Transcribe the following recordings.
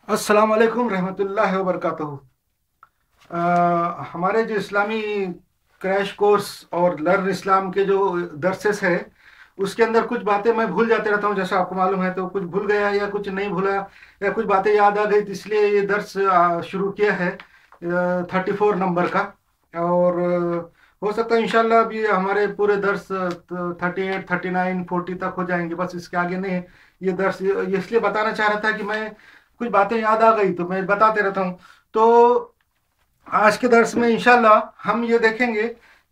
अस्सलाम वालेकुम रहमतुल्लाहि व बरकातहू। हमारे जो इस्लामी क्रैश कोर्स और लर्न इस्लाम के जो दर्सेस है उसके अंदर कुछ बातें मैं भूल जाते रहता हूँ, जैसा आपको मालूम है। तो कुछ भूल गया या कुछ नहीं भूला या कुछ बातें याद आ गई, तो इसलिए ये दर्स शुरू किया है 34 नंबर का। और हो सकता है इंशाल्लाह अभी हमारे पूरे दर्स 38 39 40 तक हो जाएंगे, बस इसके आगे नहीं। ये दर्स ये इसलिए बताना चाह रहा था कि मैं कुछ बातें याद आ गई तो मैं बताते रहता हूँ। तो आज के दर्स में इंशाल्लाह हम ये देखेंगे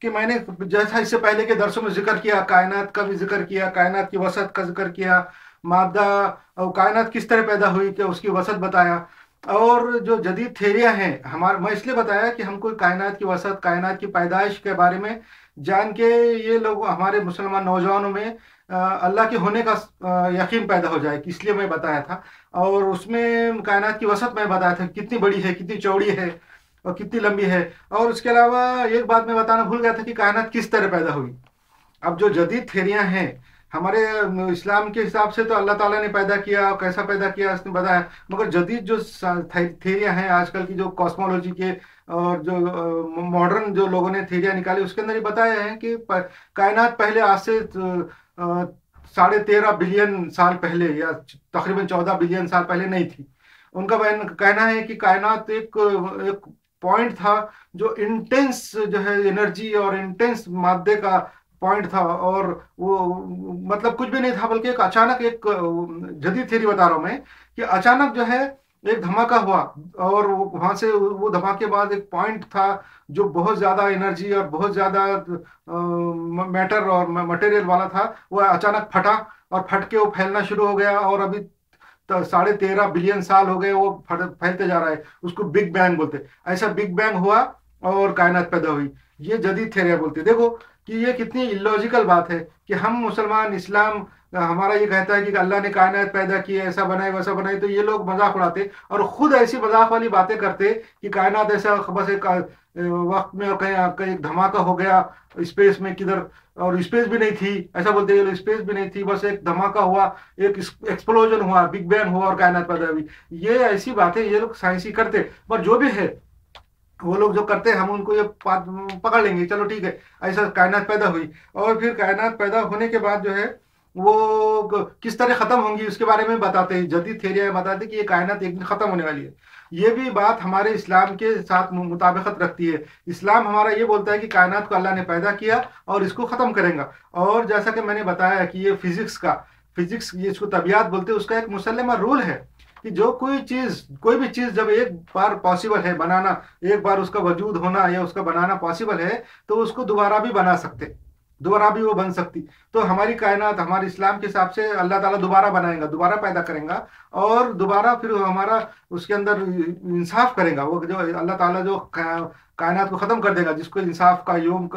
कि मैंने जैसा इससे पहले के दर्सों में जिक्र किया, कायनात का भी जिक्र किया, कायनात की वसत का जिक्र किया, मादा और कायनात किस तरह पैदा हुई कि उसकी वसत बताया। और जो जदीद थेरियां हैं हमारे, मैं इसलिए बताया कि हमको कायनात की वसत, कायनात की पैदाइश के बारे में जान के ये लोग हमारे मुसलमान नौजवानों में अल्लाह के होने का यकीन पैदा हो जाए, इसलिए मैं बताया था। और उसमें कायनात की वसत मैं बताया था कितनी बड़ी है, कितनी चौड़ी है और कितनी लंबी है। और उसके अलावा एक बात मैं बताना भूल गया था कि कायनात किस तरह पैदा हुई। अब जो जदीद थेरियां हैं हमारे इस्लाम के हिसाब से तो अल्लाह ताला ने पैदा किया, कैसा पैदा किया उसने बताया। मगर जदीद जो थेरियां हैं आजकल की, जो कॉस्मोलॉजी के और जो मॉडर्न जो लोगों ने थेरियां निकाली, उसके अंदर ये बताया है कि कायनात पहले आज से 13.5 बिलियन साल पहले या तकरीबन 14 बिलियन साल पहले नहीं थी। उनका कहना है कि कायनात एक एक पॉइंट था जो इंटेंस जो है एनर्जी और इंटेंस मादे का पॉइंट था। और वो मतलब कुछ भी नहीं था, बल्कि एक अचानक एक जदीद थ्योरी बता रहा हूं मैं कि अचानक जो है एक धमाका हुआ। और वहां से वो धमाके बाद एक पॉइंट था जो बहुत ज्यादा एनर्जी और बहुत ज्यादा मैटर और मटेरियल वाला था। वो अचानक फटा और फट के वो फैलना शुरू हो गया। और अभी 13.5 बिलियन साल हो गए वो फैलते जा रहा है। उसको बिग बैंग बोलते हैं। ऐसा बिग बैंग हुआ और कायनात पैदा हुई। ये जदीद थ्योरी बोलते हैं। देखो कि ये कितनी इलॉजिकल बात है कि हम मुसलमान इस्लाम हमारा ये कहता है कि अल्लाह ने कायनात पैदा की, ऐसा बनाई वैसा बनाई, तो ये लोग मजाक उड़ाते और खुद ऐसी मजाक वाली बातें करते कि कायनात ऐसा बस एक वक्त में और कहीं कहीं धमाका हो गया स्पेस में किधर, और स्पेस भी नहीं थी, ऐसा बोलते हैं। स्पेस भी नहीं थी, बस एक धमाका हुआ, एक एक्सप्लोजन हुआ, बिग बैंग हुआ और कायनात पैदा हुई। ये ऐसी बातें ये लोग साइंसी करते। पर जो भी है वो लोग जो करते हैं हम उनको ये बात पकड़ लेंगे, चलो ठीक है, ऐसा कायनात पैदा हुई। और फिर कायनात पैदा होने के बाद जो है वो किस तरह खत्म होंगी उसके बारे में बताते हैं। जदीद थ्योरियां बताते हैं कि ये कायनात एक दिन खत्म होने वाली है। ये भी बात हमारे इस्लाम के साथ मुताबिकत रखती है। इस्लाम हमारा ये बोलता है कि कायनात को अल्लाह ने पैदा किया और इसको खत्म करेगा। और जैसा कि मैंने बताया कि ये फिजिक्स ये इसको तबियात बोलते हैं, उसका एक मुसल्लमा रूल है कि जो कोई भी चीज जब एक बार पॉसिबल है बनाना, एक बार उसका वजूद होना या उसका बनाना पॉसिबल है, तो उसको दोबारा भी बना सकते, दोबारा भी वो बन सकती। तो हमारी कायनात हमारे इस्लाम के हिसाब से अल्लाह ताला दोबारा बनाएगा, दोबारा पैदा करेगा और दोबारा फिर हमारा उसके अंदर इंसाफ करेगा। वो जो अल्लाह ताला जो कायनात को खत्म कर देगा, जिसको इंसाफ का योम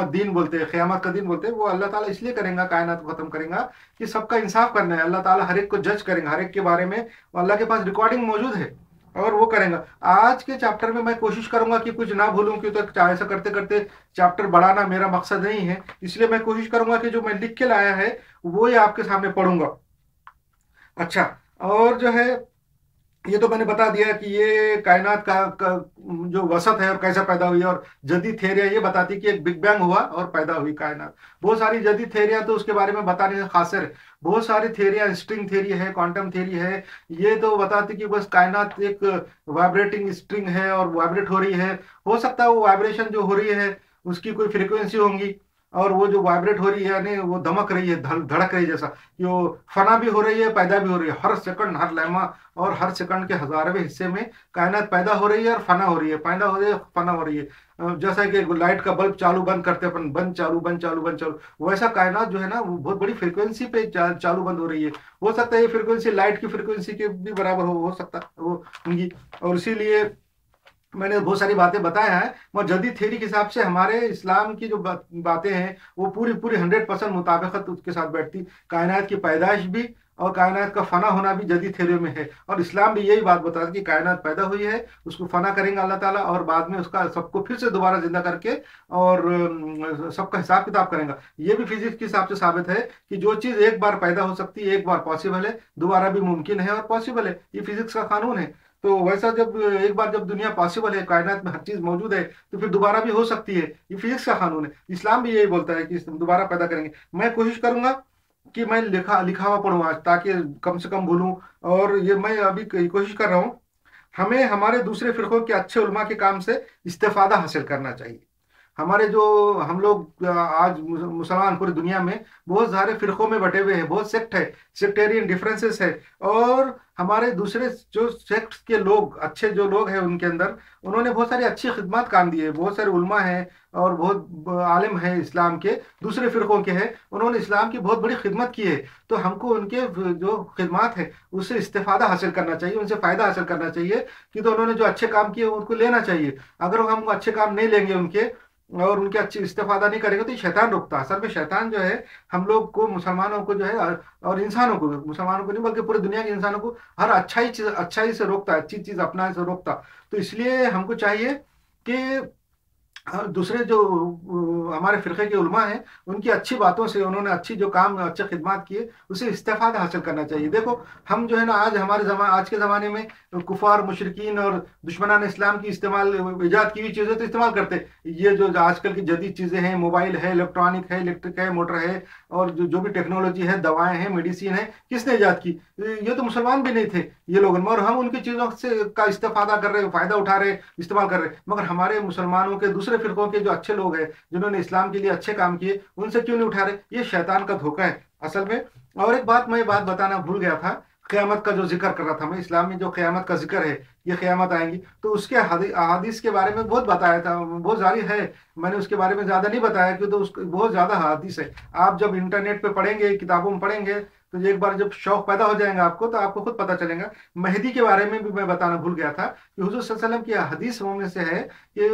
दीन बोलते हैं, क़यामत का दिन बोलते हैं, वो अल्लाह ताला इसलिए करेगा, कायनात को खत्म करेगा कि सबका इंसाफ करना है। अल्लाह ताला हर एक को जज करेगा, हर एक के बारे में अल्लाह के पास रिकॉर्डिंग मौजूद है और वो करेगा। आज के चैप्टर में मैं कोशिश करूंगा कि कुछ ना भूलूं, क्यों तो ऐसा करते करते चैप्टर बढ़ाना मेरा मकसद नहीं है। इसलिए मैं कोशिश करूंगा कि जो मैं लिख के लाया है वो ये आपके सामने पढ़ूंगा। अच्छा, और जो है ये तो मैंने बता दिया कि ये कायनात का जो वसत है और कैसा पैदा हुई। और जदीद थ्योरियां ये बताती कि एक बिग बैंग हुआ और पैदा हुई कायनात। बहुत सारी जदीद थ्योरियां तो उसके बारे में बताने से खासर है। बहुत सारी थ्योरियां, स्ट्रिंग थ्योरी है, क्वांटम थ्योरी है, ये तो बताती कि बस कायनात एक वाइब्रेटिंग स्ट्रिंग है और वाइब्रेट हो रही है। हो सकता है वो वाइब्रेशन जो हो रही है उसकी कोई फ्रीक्वेंसी होंगी, और वो जो वाइब्रेट हो रही है यानी वो दमक रही है, धड़क रही है, जैसा कि वो फना भी हो रही है, पैदा भी हो रही है। हर सेकंड, हर लम्हा और हर सेकंड के हजारवें हिस्से में कायनात पैदा हो रही है और फना हो रही है, पैदा हो रही है, फना हो रही है। जैसा कि लाइट का बल्ब चालू बंद करते अपन, बंद चालू बंद चालू बंद चालू, वैसा कायनात जो है ना वो बहुत बड़ी फ्रीक्वेंसी पे चालू बंद हो रही है। हो सकता है ये फ्रीक्वेंसी लाइट की फ्रीक्वेंसी के भी बराबर हो सकता वो होंगी। और इसीलिए मैंने बहुत सारी बातें बताया है। मगर जदीद थ्योरी के हिसाब से हमारे इस्लाम की जो बातें हैं वो पूरी पूरी 100% मुताबिकत उसके साथ बैठती। कायनात की पैदाइश भी और कायनात का फना होना भी जदीद थ्योरी में है। और इस्लाम भी यही बात बताता है कि कायनात पैदा हुई है, उसको फना करेंगे अल्लाह ताला, और बाद में उसका सबको फिर से दोबारा जिंदा करके और सबका हिसाब किताब करेंगे। ये भी फिजिक्स के हिसाब से साबित है कि जो चीज़ एक बार पैदा हो सकती है, एक बार पॉसिबल है, दोबारा भी मुमकिन है और पॉसिबल है। ये फिजिक्स का कानून है। तो वैसा जब एक बार जब दुनिया पॉसिबल है, कायनात में हर चीज मौजूद है, तो फिर दोबारा भी हो सकती है। ये फिजिक्स का कानून है। इस्लाम भी यही बोलता है कि दोबारा पैदा करेंगे। मैं कोशिश करूंगा कि मैं लिखा लिखा हुआ पढ़ूँ आज, ताकि कम से कम भूलूं। और ये मैं अभी कोशिश कर रहा हूँ। हमें हमारे दूसरे फिरकों के अच्छे उलमा के काम से इस्तेफादा हासिल करना चाहिए। हमारे जो हम लोग आज मुसलमान पूरी दुनिया में बहुत सारे फिरकों में बटे हुए हैं, बहुत सेक्ट है, सेक्टेरियन डिफरेंसेस है। और हमारे दूसरे जो सेक्ट के लोग, अच्छे जो लोग हैं उनके अंदर, उन्होंने बहुत सारी अच्छी खिदमत काम दी है। बहुत सारे उलमा हैं और बहुत आलिम हैं इस्लाम के, दूसरे फिरकों के हैं, उन्होंने इस्लाम की बहुत बड़ी खिदमत की है। तो हमको उनके जो खिदमत है उससे इस्तेफादा हासिल करना चाहिए, उनसे फ़ायदा हासिल करना चाहिए। कि तो उन्होंने जो अच्छे काम किए उनको लेना चाहिए। अगर हम अच्छे काम नहीं लेंगे उनके और उनके अच्छी इस्तेफादा नहीं करेंगे, तो ये शैतान रुकता है। असल में शैतान जो है हम लोग को, मुसलमानों को जो है, और इंसानों को, मुसलमानों को नहीं बल्कि पूरी दुनिया के इंसानों को, हर अच्छाई से रोकता है, अच्छी चीज अपनाने से रोकता। तो इसलिए हमको चाहिए कि दूसरे जो हमारे फिरके के उलमा हैं, उनकी अच्छी बातों से, उन्होंने अच्छी जो काम, अच्छे खिदमत किए, उसे इस्तेफादा हासिल करना चाहिए। देखो हम जो है ना, आज के ज़माने में कुफार, मुशरिकीन और दुश्मनान इस्लाम की इस्तेमाल, ईजाद की हुई चीज़ें तो इस्तेमाल करते हैं। ये जो आजकल की जदीद चीज़ें हैं, मोबाइल है, इलेक्ट्रॉनिक है, इलेक्ट्रिक है, मोटर है, और जो भी टेक्नोलॉजी है, दवाएं हैं, मेडिसिन है, किसने ईजाद की? ये तो मुसलमान भी नहीं थे ये लोग, और हम उनकी चीज़ों से का इस्तेफादा कर रहे हैं, फ़ायदा उठा रहे हैं, इस्तेमाल कर रहे हैं। मगर हमारे मुसलमानों के दूसरे फिरकों के जो अच्छे लोग हैं, जिन्होंने इस्लाम के लिए अच्छे काम किए, उनसे क्यों नहीं उठा रहे? ये शैतान का धोखा है असल में। और एक बात मैं बताना भूल गया था, क़यामत का जो जिक्र कर रहा था मैं, इस्लाम में जो क़यामत का जिक्र है, ये क़यामत आएंगी, तो उसके अहादीस के बारे में बहुत बताया था, बहुत जारी है। मैंने उसके बारे में ज़्यादा नहीं बताया, क्योंकि तो उसको बहुत ज़्यादा हदीस है। आप जब इंटरनेट पे पढ़ेंगे, किताबों में पढ़ेंगे, तो एक बार जब शौक पैदा हो जाएगा आपको, तो आपको खुद पता चलेगा। मेहदी के बारे में भी मैं बताना भूल गया था कि हुजूर सल्लल्लाहु अलैहि वसल्लम की हदीसों में से है कि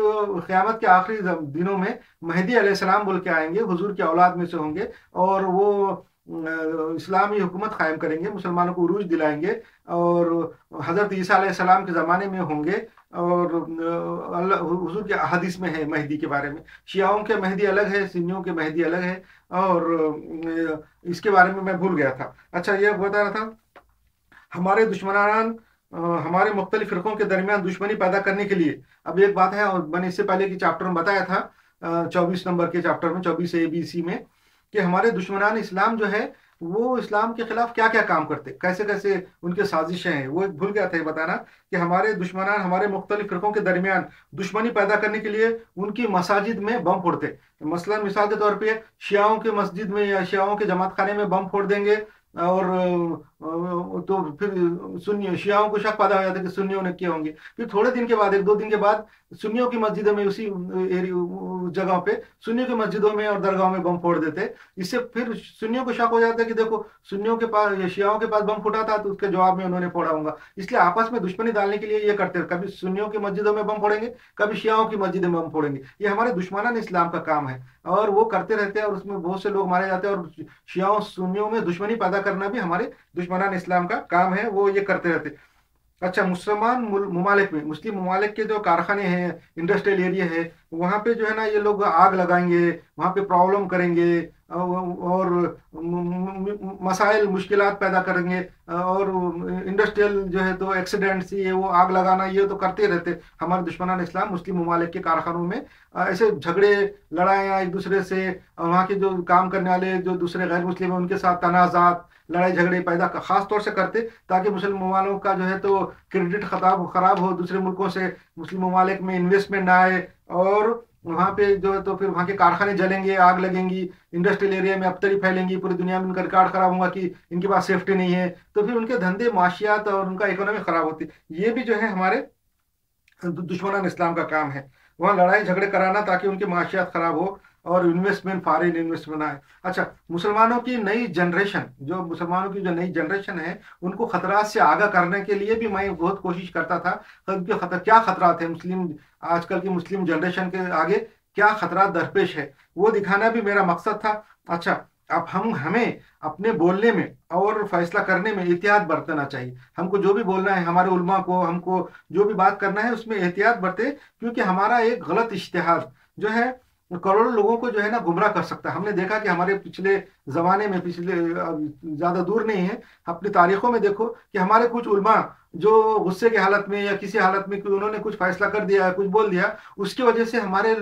क़यामत के आखिरी दिनों में मेहदी अलैहिस्सलाम बोल के आएंगे, हुजूर की औलाद में से होंगे, और वो इस्लामी हुकूमत कायम करेंगे, मुसलमानों को उरूज दिलाएंगे, और हज़रत ईसा अलैहिस्सलाम के ज़माने में होंगे। और अल्लाह हुजूर के हदीस में है मेहदी के बारे में, शियाओं के मेहदी अलग है, सुन्नियों के मेहदी अलग है। और इसके बारे में मैं भूल गया था। अच्छा, ये बता रहा था, हमारे दुश्मनान हमारे मुख्तलिफ फ़िरक़ों के दरमियान दुश्मनी पैदा करने के लिए, अब एक बात है, और मैंने इससे पहले के चैप्टर में बताया था, 24 नंबर के चैप्टर में, 24 ABC में, कि हमारे दुश्मनान इस्लाम जो है, वो इस्लाम के खिलाफ क्या क्या काम करते, कैसे कैसे उनके साजिशें हैं, वो भूल गया था ये बताना। कि हमारे दुश्मनान हमारे मुख्तलिफ फ़िरक़ों के दरमियान दुश्मनी पैदा करने के लिए उनकी मसाजिद में बम फोड़ते। मसलन मिसाल के तौर पे शियाओं के मस्जिद में या शियाओं के जमात खाने में बम फोड़ देंगे, और तो फिर सुन्नी शियाओं को शक पैदा हो जाता है कि सुन्नियों ने किए होंगे। फिर थोड़े दिन के बाद, 1-2 दिन के बाद, सुन्नियों की मस्जिदों में, उसी जगह पे सुन्नियों की मस्जिदों में और दरगाहों में बम फोड़ देते। इससे फिर सुन्नियों को शक हो जाता है कि देखो, सुन्नियों के पास या शियाओं के पास बम फूटा था, तो उसके जवाब में उन्होंने फोड़ा होगा। इसलिए आपस में दुश्मनी डालने के लिए ये करते हैं, कभी सुन्नियों की मस्जिदों में बम फोड़ेंगे, कभी शियाओं की मस्जिदों में बम फोड़ेंगे। ये हमारे दुश्मनान इस्लाम का काम है, और वो करते रहते हैं, और उसमें बहुत से लोग मारे जाते हैं। और शियाओं सुन्नियों में दुश्मनी पैदा करना भी हमारे दुश्मनान इस्लाम का काम है, वो ये करते रहते। अच्छा, मुसलमान ममालिक में, मुस्लिम ममालिक के जो कारखाने हैं, इंडस्ट्रियल एरिया है, वहाँ पे जो है ना, ये लोग आग लगाएंगे, वहाँ पे प्रॉब्लम करेंगे, और मसाइल, मुश्किलात पैदा करेंगे, और इंडस्ट्रियल जो है तो एक्सीडेंट्स, ये वो आग लगाना, ये तो करते रहते हमारे दुश्मनान इस्लाम मुस्लिम ममालिक के कारखानों में। ऐसे झगड़े, लड़ाइयाँ एक दूसरे से, वहाँ के जो काम करने वाले जो दूसरे गैर मुस्लिम हैं, उनके साथ तनाज़ात, लड़ाई झगड़े पैदा खास तौर से करते, ताकि मुस्लिम ममालिक का जो है तो क्रेडिट खराब हो, दूसरे मुल्कों से मुस्लिम ममालिक में इन्वेस्टमेंट ना आए, और वहाँ पे जो है तो फिर वहाँ के कारखाने जलेंगे, आग लगेंगी, इंडस्ट्रियल एरिया में अबतरी फैलेंगी, पूरी दुनिया में उनका रिकॉर्ड खराब होगा कि इनके पास सेफ्टी नहीं है, तो फिर उनके धंधे, माशियात और उनका इकोनॉमी खराब होती। ये भी जो है हमारे दुश्मनान इस्लाम का काम है, वहाँ लड़ाई झगड़े कराना, ताकि उनकी माशियात खराब हो और इन्वेस्टमेंट, फॉरेन इन्वेस्टमेंट आए। अच्छा, मुसलमानों की नई जनरेशन है, उनको खतरात से आगाह करने के लिए भी मैं बहुत कोशिश करता था। क्या खतरात है मुस्लिम, आजकल की मुस्लिम जनरेशन के आगे क्या खतरात दरपेश है, वो दिखाना भी मेरा मकसद था। अच्छा, अब हमें अपने बोलने में और फैसला करने में एहतियात बरतना चाहिए। हमको जो भी बोलना है, हमारे उलमा को हमको जो भी बात करना है उसमें एहतियात बरते, क्योंकि हमारा एक गलत इज्तिहाद जो है करोड़ों लोगों को जो है ना गुमराह कर सकता है। हमने देखा कि हमारे पिछले जमाने में, पिछले ज्यादा दूर नहीं है, अपनी तारीखों में देखो कि हमारे कुछ उलमा जो गुस्से की हालत में या किसी हालत में कि उन्होंने कुछ फैसला कर दिया, कुछ बोल दिया, उसकी वजह से हमारे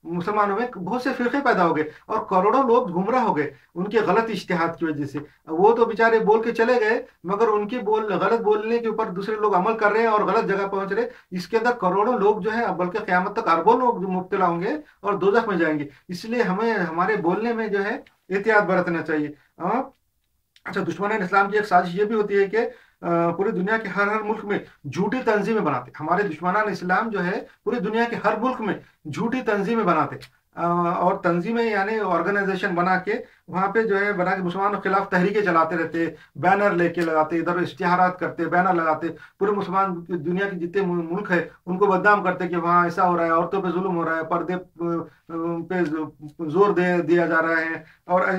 मुसलमानों में बहुत से फिरके पैदा हो गए और करोड़ों लोग गुमराह हो गए उनके गलत इज्तिहाद की वजह से। वो तो बेचारे बोल के चले गए, मगर उनके गलत बोलने के ऊपर दूसरे लोग अमल कर रहे हैं और गलत जगह पहुंच रहे। इसके अंदर करोड़ों लोग जो है, बल्कि क़यामत तक अरबों लोग जो मुब्तला होंगे और दोजख में जाएंगे। इसलिए हमें हमारे बोलने में जो है एहतियात बरतना चाहिए। अच्छा, दुश्मन इस्लाम की एक साजिश ये भी होती है कि पूरी दुनिया के हर हर मुल्क में झूठी तंजीमें बनाते। हमारे दुश्मनान इस्लाम जो है पूरी दुनिया के हर मुल्क में झूठी तंजीमें बनाते, और तंजीमें यानी ऑर्गेनाइजेशन बना के वहाँ पे जो है बना के मुसलमानों के खिलाफ तहरीकें चलाते रहते, बैनर लेके लगाते, इधर इश्तिहारात करते, बैनर लगाते, पूरे मुसलमान दुनिया के जितने मुल्क है उनको बदनाम करते कि वहाँ ऐसा हो रहा है, औरतों पे जुल्म हो रहा है, पर्दे पे जोर दे दिया जा रहा है, और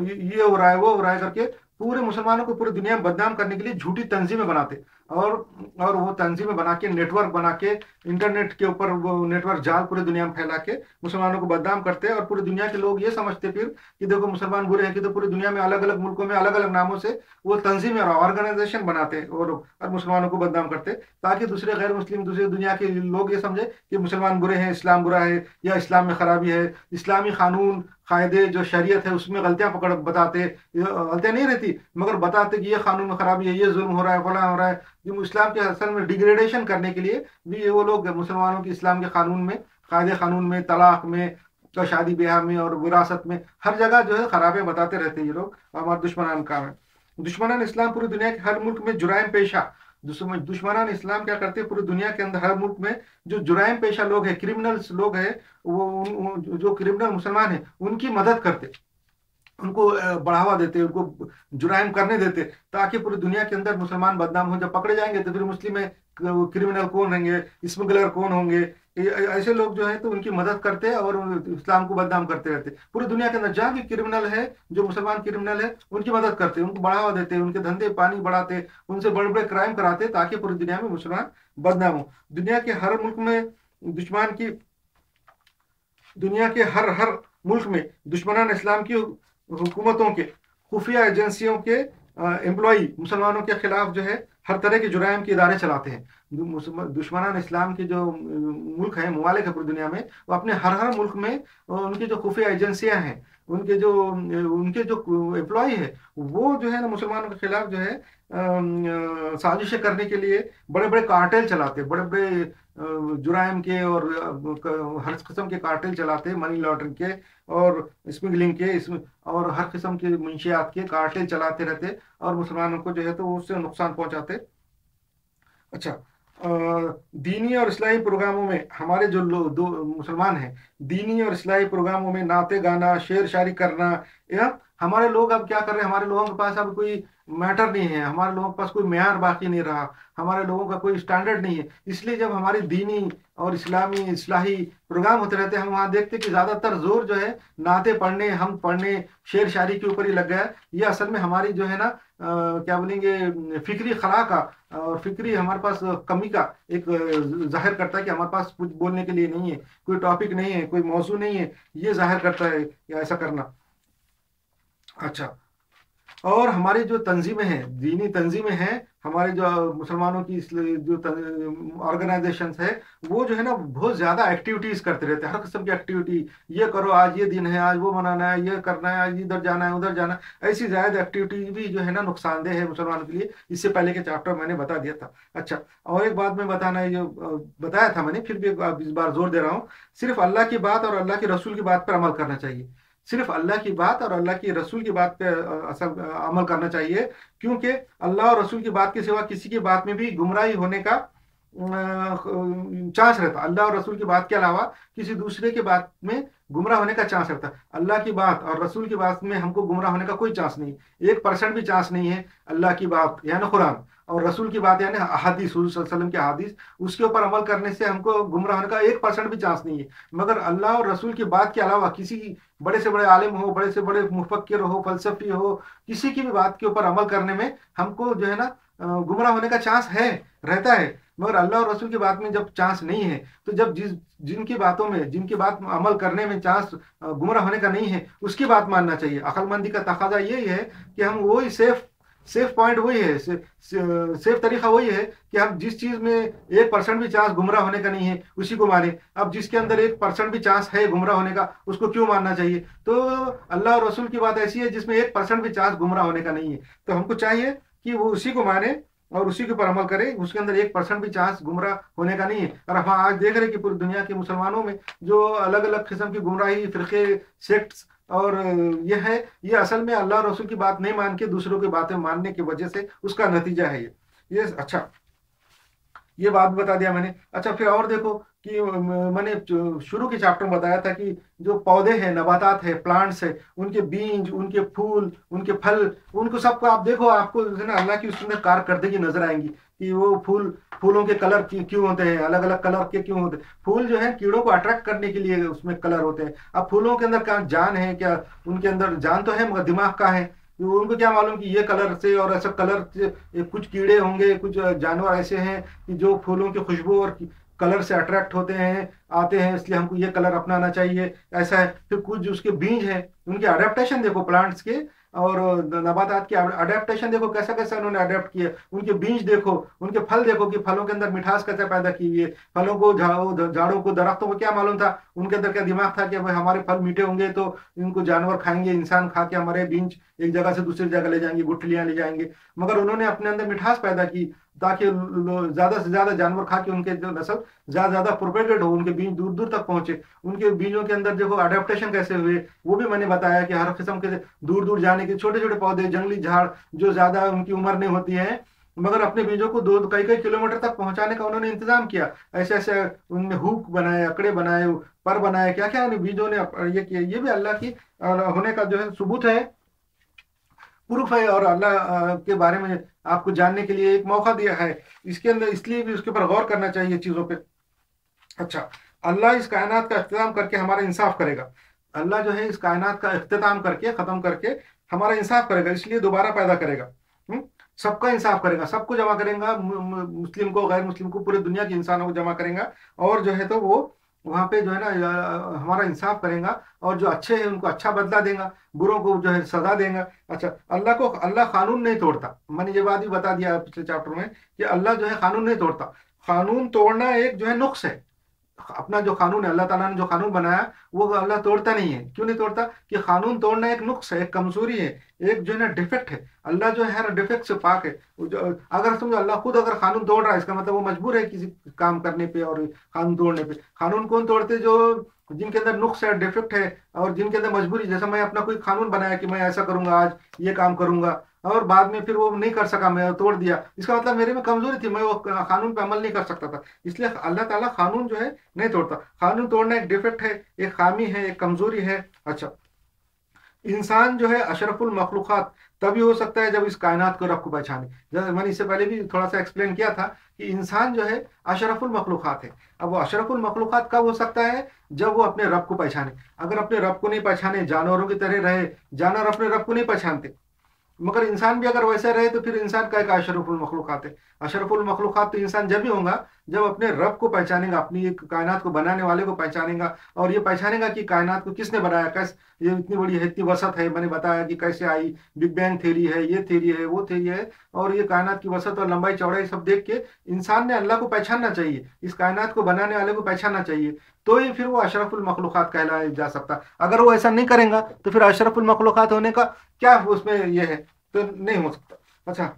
ये हो रहा है, वो हो रहा है करके पूरे मुसलमानों को पूरी दुनिया में बदनाम करने के लिए झूठी तंजीमें बनाते। और और वो तंजीमें बना के, नेटवर्क बना के, इंटरनेट के ऊपर वो नेटवर्क जाल पूरी दुनिया में फैला के मुसलमानों को बदनाम करते हैं। और पूरी दुनिया के लोग ये समझते फिर कि देखो मुसलमान बुरे हैं, कि तो पूरी दुनिया में अलग अलग मुल्कों में अलग अलग नामों से वो तंजीमें और ऑर्गेनाइजेशन बनाते हैं और मुसलमानों को बदनाम करते, ताकि दूसरे गैर मुस्लिम, दूसरे दुनिया के लोग ये समझे कि मुसलमान बुरे हैं, इस्लाम बुरा है, या इस्लाम में खराबी है। इस्लामी कानून कायदे जो शरीयत है उसमें गलतियां पकड़ बताते, गलतियां नहीं रहती मगर बताते कि ये कानून में खराबी है, ये जुल्म हो रहा है, फलां हो रहा है। जो इस्लाम के असल में डिग्रेडेशन करने के लिए भी वो लोग मुसलमानों की इस्लाम के कानून में, कायदे कानून में, तलाक में, तो शादी ब्याह में और विरासत में हर जगह जो है खराबियां बताते रहते हैं ये लोग। हमारे दुश्मनान काम है। दुश्मनान इस्लाम पूरी दुनिया के हर मुल्क में जुराइम पेशा, दुश्मनान इस्लाम क्या करते हैं, पूरी दुनिया के अंदर हर मुल्क में जो जुराइम पेशा लोग हैं, क्रिमिनल्स लोग हैं, जो क्रिमिनल मुसलमान हैं उनकी मदद करते, उनको बढ़ावा देते, उनको जुराइम करने देते, ताकि पूरी दुनिया के अंदर मुसलमान बदनाम हो। जब पकड़े जाएंगे तो फिर मुस्लिम में क्रिमिनल कौन होंगे, स्मगलर कौन होंगे, ऐसे लोग जो है तो उनकी मदद करते और इस्लाम को बदनाम करते रहते। पूरी दुनिया के अंदर जहाँ भी क्रिमिनल है, जो मुसलमान क्रिमिनल है, उनकी मदद करते, उनको बढ़ावा देते, उनके धंधे पानी बढ़ाते, उनसे बड़े बड़े क्राइम कराते, ताकि पूरी दुनिया में मुसलमान बदनाम हो। दुनिया के हर मुल्क में दुश्मन की दुनिया के हर हर मुल्क में दुश्मनान इस्लाम की हुकूमतों के खुफिया एजेंसियों के एम्प्लॉई मुसलमानों के खिलाफ जो है हर तरह के जुराइम के इदारे चलाते हैं। दुश्मनान इस्लाम के जो मुल्क हैं, ममालिक है पूरी दुनिया में, वो अपने हर हर मुल्क में उनकी जो खुफिया एजेंसियां हैं, उनके जो एम्प्लॉय है, वो जो है ना मुसलमानों के खिलाफ जो है साजिशें करने के लिए बड़े बड़े कार्टेल चलाते, बड़े बड़े जुराइम के और हर किस्म के कार्टेल चलाते, मनी लॉन्ड्रिंग के और स्मगलिंग के, इसमें और हर किस्म के मंशियात के कार्टेल चलाते रहते और मुसलमानों को जो है तो उससे नुकसान पहुंचाते। अच्छा, दीनी और इस्लाही प्रोग्रामों में हमारे जो दो मुसलमान हैं, दीनी और इस्लाही प्रोग्रामों में नाते गाना, शेर शायरी करना, या हमारे लोग अब क्या कर रहे हैं, हमारे लोगों के पास अब कोई मैटर नहीं है, हमारे लोगों के पास कोई मेयार बाकी नहीं रहा, हमारे लोगों का कोई स्टैंडर्ड नहीं है। इसलिए जब हमारी दीनी और इस्लामी इस्लाही प्रोग्राम होते रहते हैं, हम वहाँ देखते हैं कि ज़्यादातर जोर जो है नाते पढ़ने, हम पढ़ने, शेर शायरी के ऊपर ही लग गया है। ये असल में हमारी जो है ना क्या बोलेंगे, फिक्री खला का और फिक्री हमारे पास कमी का एक जाहिर करता है कि हमारे पास कुछ बोलने के लिए नहीं है, कोई टॉपिक नहीं है, कोई मौजू नहीं है, ये जाहिर करता है ऐसा करना। अच्छा, और हमारी जो तंजीमें हैं, दीनी तंजीमें हैं, हमारे जो मुसलमानों की जो ऑर्गेनाइजेशंस है, वो जो है ना बहुत ज़्यादा एक्टिविटीज़ करते रहते हैं, हर किस्म की एक्टिविटी। ये करो, आज ये दिन है, आज वो मनाना है, ये करना है, आज इधर जाना है, उधर जाना है। ऐसी ज़्यादा एक्टिविटी भी जो है ना नुकसानदेह है मुसलमानों के लिए। इससे पहले के चैप्टर मैंने बता दिया था। अच्छा, और एक बात मैं बताना है, जो बताया था मैंने, फिर भी इस बार जोर दे रहा हूँ, सिर्फ अल्लाह की बात और अल्लाह के रसूल की बात पर अमल करना चाहिए। सिर्फ अल्लाह की बात और अल्लाह की रसूल की बात पे असल अमल करना चाहिए, क्योंकि अल्लाह और रसूल की बात के सिवा किसी की बात में भी गुमराही होने का चांस रहता, अल्लाह और रसूल की बात के अलावा किसी दूसरे की बात में गुमराह होने का चांस रहता। अल्लाह की बात और रसूल की बात में हमको गुमराह होने का कोई चांस नहीं, 1% भी चांस नहीं है। अल्लाह की बात यानी कुरान और रसूल की बात यानी अहादीस, हुजूर सल्लल्लाहु अलैहि वसल्लम की अहादीस, उसके ऊपर अमल करने से हमको गुमराह होने का 1% भी चांस नहीं है। मगर अल्लाह और रसूल की बात के अलावा किसी बड़े से बड़े आलिम हो, बड़े से बड़े मुफक्किर हो, फलसफी हो, किसी की भी बात के ऊपर अमल करने में हमको जो है ना गुमराह होने का चांस है, रहता है। मगर अल्लाह और रसूल की बात में जब चांस नहीं है, तो जब जिनकी बातों में, जिनकी बात अमल करने में चांस गुमराह होने का नहीं है, उसकी बात मानना चाहिए। अक्लमंदी का तकाजा यही है कि हम वही सेफ पॉइंट वही है, सेफ तरीका वही है कि हम जिस चीज में 1% भी चांस गुमराह होने का नहीं है उसी को माने। अब जिसके अंदर 1% भी चांस है गुमराह होने का, उसको क्यों मानना चाहिए? तो अल्लाह और रसूल की बात ऐसी है जिसमें 1% भी चांस गुमराह होने का नहीं है, तो हमको चाहिए कि वो उसी को माने और उसी के ऊपर अमल करे, उसके अंदर 1% भी चांस गुमराह होने का नहीं है। और हम आज देख रहे हैं कि पूरी दुनिया के मुसलमानों में जो अलग अलग किस्म की गुमराही फिरके, सेक्ट्स और ये है, ये असल में अल्लाह और रसूल की बात नहीं मान के दूसरों की बातें मानने की वजह से उसका नतीजा है ये। अच्छा, ये बात बता दिया मैंने। अच्छा, फिर और देखो कि मैंने शुरू के चैप्टर में बताया था कि जो पौधे हैं, नबातात है, प्लांट्स है, उनके बीज, उनके फूल, उनके फल, उनको सबको आप देखो, आपको जो है ना अल्लाह की उसके अंदर कारकर्दगी नजर आएंगी कि वो फूलों के कलर क्यों होते हैं, अलग अलग कलर के क्यों होते हैं। फूल जो है कीड़ों को अट्रैक्ट करने के लिए उसमें कलर होते हैं। अब फूलों के अंदर क्या जान है? क्या उनके अंदर जान तो है मगर दिमाग का है? तो उनको क्या मालूम कि ये कलर से और ऐसा कलर से कुछ कीड़े होंगे, कुछ जानवर ऐसे हैं कि जो फूलों की खुशबू और कलर से अट्रैक्ट होते हैं, आते हैं, इसलिए हमको ये कलर अपनाना चाहिए, ऐसा है। फिर कुछ उसके बीज हैं, उनके अडेप्टेशन देखो, प्लांट्स के और नबातात के अडेप्टेशन देखो, कैसा कैसा उन्होंने अडेप्ट किया। उनके बीज देखो, उनके फल देखो कि फलों के अंदर मिठास कैसे पैदा की हुई है। फलों को, झाड़ों को, दरख्तों को क्या मालूम था? उनके अंदर क्या दिमाग था कि भाई हमारे फल मीठे होंगे तो इनको जानवर खाएंगे, इंसान खा के हमारे बीज एक जगह से दूसरी जगह ले जाएंगे, गुठलियां ले जाएंगे। मगर उन्होंने अपने अंदर मिठास पैदा की ताकि ज्यादा से ज्यादा जानवर खा के उनके जो नस्ल ज्यादा ज्यादा प्रोपेगेट हो, उनके बीज दूर दूर तक पहुंचे। उनके बीजों के अंदर देखो अडेप्टेशन कैसे हुए, वो भी मैंने बताया कि हर किस्म के दूर दूर जाने के छोटे छोटे पौधे, जंगली झाड़ जो ज्यादा उनकी उम्र नहीं होती है, मगर अपने बीजों को दो कई कई किलोमीटर तक पहुंचाने का उन्होंने इंतजाम किया। ऐसे ऐसे उनने हुक बनाए, अकड़े बनाए, पर बनाए, क्या क्या बीजों ने ये किया। ये भी अल्लाह की होने का जो है सबूत है, प्रूफ है, और अल्लाह के बारे में आपको जानने के लिए एक मौका दिया है। इसके अंदर इसलिए भी उसके ऊपर गौर करना चाहिए चीजों पे। अच्छा, अल्लाह इस कायनात का इख्तिताम करके हमारा इंसाफ करेगा। अल्लाह जो है इस कायनात का इख्तिताम करके, खत्म करके हमारा इंसाफ करेगा, इसलिए दोबारा पैदा करेगा। हम्म? सबका इंसाफ करेगा, सबको जमा करेगा, मुस्लिम को, गैर मुस्लिम को, पूरे दुनिया के इंसानों को जमा करेगा। और जो है तो वो वहां पे जो है ना हमारा इंसाफ करेगा, और जो अच्छे हैं उनको अच्छा बदला देगा, बुरों को जो है सजा देगा। अच्छा, अल्लाह कानून नहीं तोड़ता। मैंने ये बात भी बता दिया पिछले चैप्टर में कि अल्लाह जो है कानून नहीं तोड़ता। कानून तोड़ना एक जो है नुक्स है। अपना जो कानून है, अल्लाह ताला ने जो कानून बनाया वो अल्लाह तोड़ता नहीं है। क्यों नहीं तोड़ता? कि कानून तोड़ना एक नुक्स है, एक कमजोरी है, एक जो है ना डिफेक्ट है। अल्लाह जो है हर डिफेक्ट से पाक है। अगर समझो अल्लाह खुद अगर कानून तोड़ रहा है, इसका मतलब वो मजबूर है किसी काम करने पे और कानून तोड़ने पे। कानून कौन तोड़ते? जो जिनके अंदर नुक्स है, डिफेक्ट है, और जिनके अंदर मजबूरी। जैसे मैं अपना कोई कानून बनाया कि मैं ऐसा करूंगा, आज ये काम करूंगा, और बाद में फिर वो नहीं कर सका, मैं तोड़ दिया, इसका मतलब मेरे में कमजोरी थी, मैं वो कानून पे अमल नहीं कर सकता था। इसलिए अल्लाह ताला कानून जो है नहीं तोड़ता। कानून तोड़ना एक डिफेक्ट है, एक खामी है, एक कमजोरी है। अच्छा, इंसान जो है अशरफुल मखलूक़ात तभी हो सकता है जब इस कायनात को, रब को पहचाने। जैसे मैंने इससे पहले भी थोड़ा सा एक्सप्लेन किया था कि इंसान जो है अशरफुल मखलूक़ात है। अब वो अशरफुल मखलूक़ात कब हो सकता है? जब वो अपने रब को पहचाने। अगर अपने रब को नहीं पहचाने, जानवरों की तरह रहे, जानवर अपने रब को नहीं पहचानते, मगर इंसान भी अगर वैसे रहे तो फिर इंसान का एक अशरफुल मखलूक़ात है। अशरफुल मखलूक़ात तो इंसान जब ही होगा जब अपने रब को पहचानेगा, अपनी एक कायनात को बनाने वाले को पहचानेगा, और ये पहचानेगा कि कायनात को किसने बनाया, कैसे ये इतनी बड़ी है, इतनी वसत है। मैंने बताया कि कैसे आई, बिग बैंग थ्योरी है, ये थ्योरी है, वो थ्योरी है, और ये कायनात की वसत और लंबाई चौड़ाई सब देख के इंसान ने अल्लाह को पहचानना चाहिए, इस कायनात को बनाने वाले को पहचानना चाहिए। तो ही फिर वो अशरफुल मखलूक़ात कहलाया जा सकता। अगर वो ऐसा नहीं करेगा तो फिर अशरफुल मखलूक़ात होने का क्या उसमें ये है? तो नहीं हो सकता। अच्छा,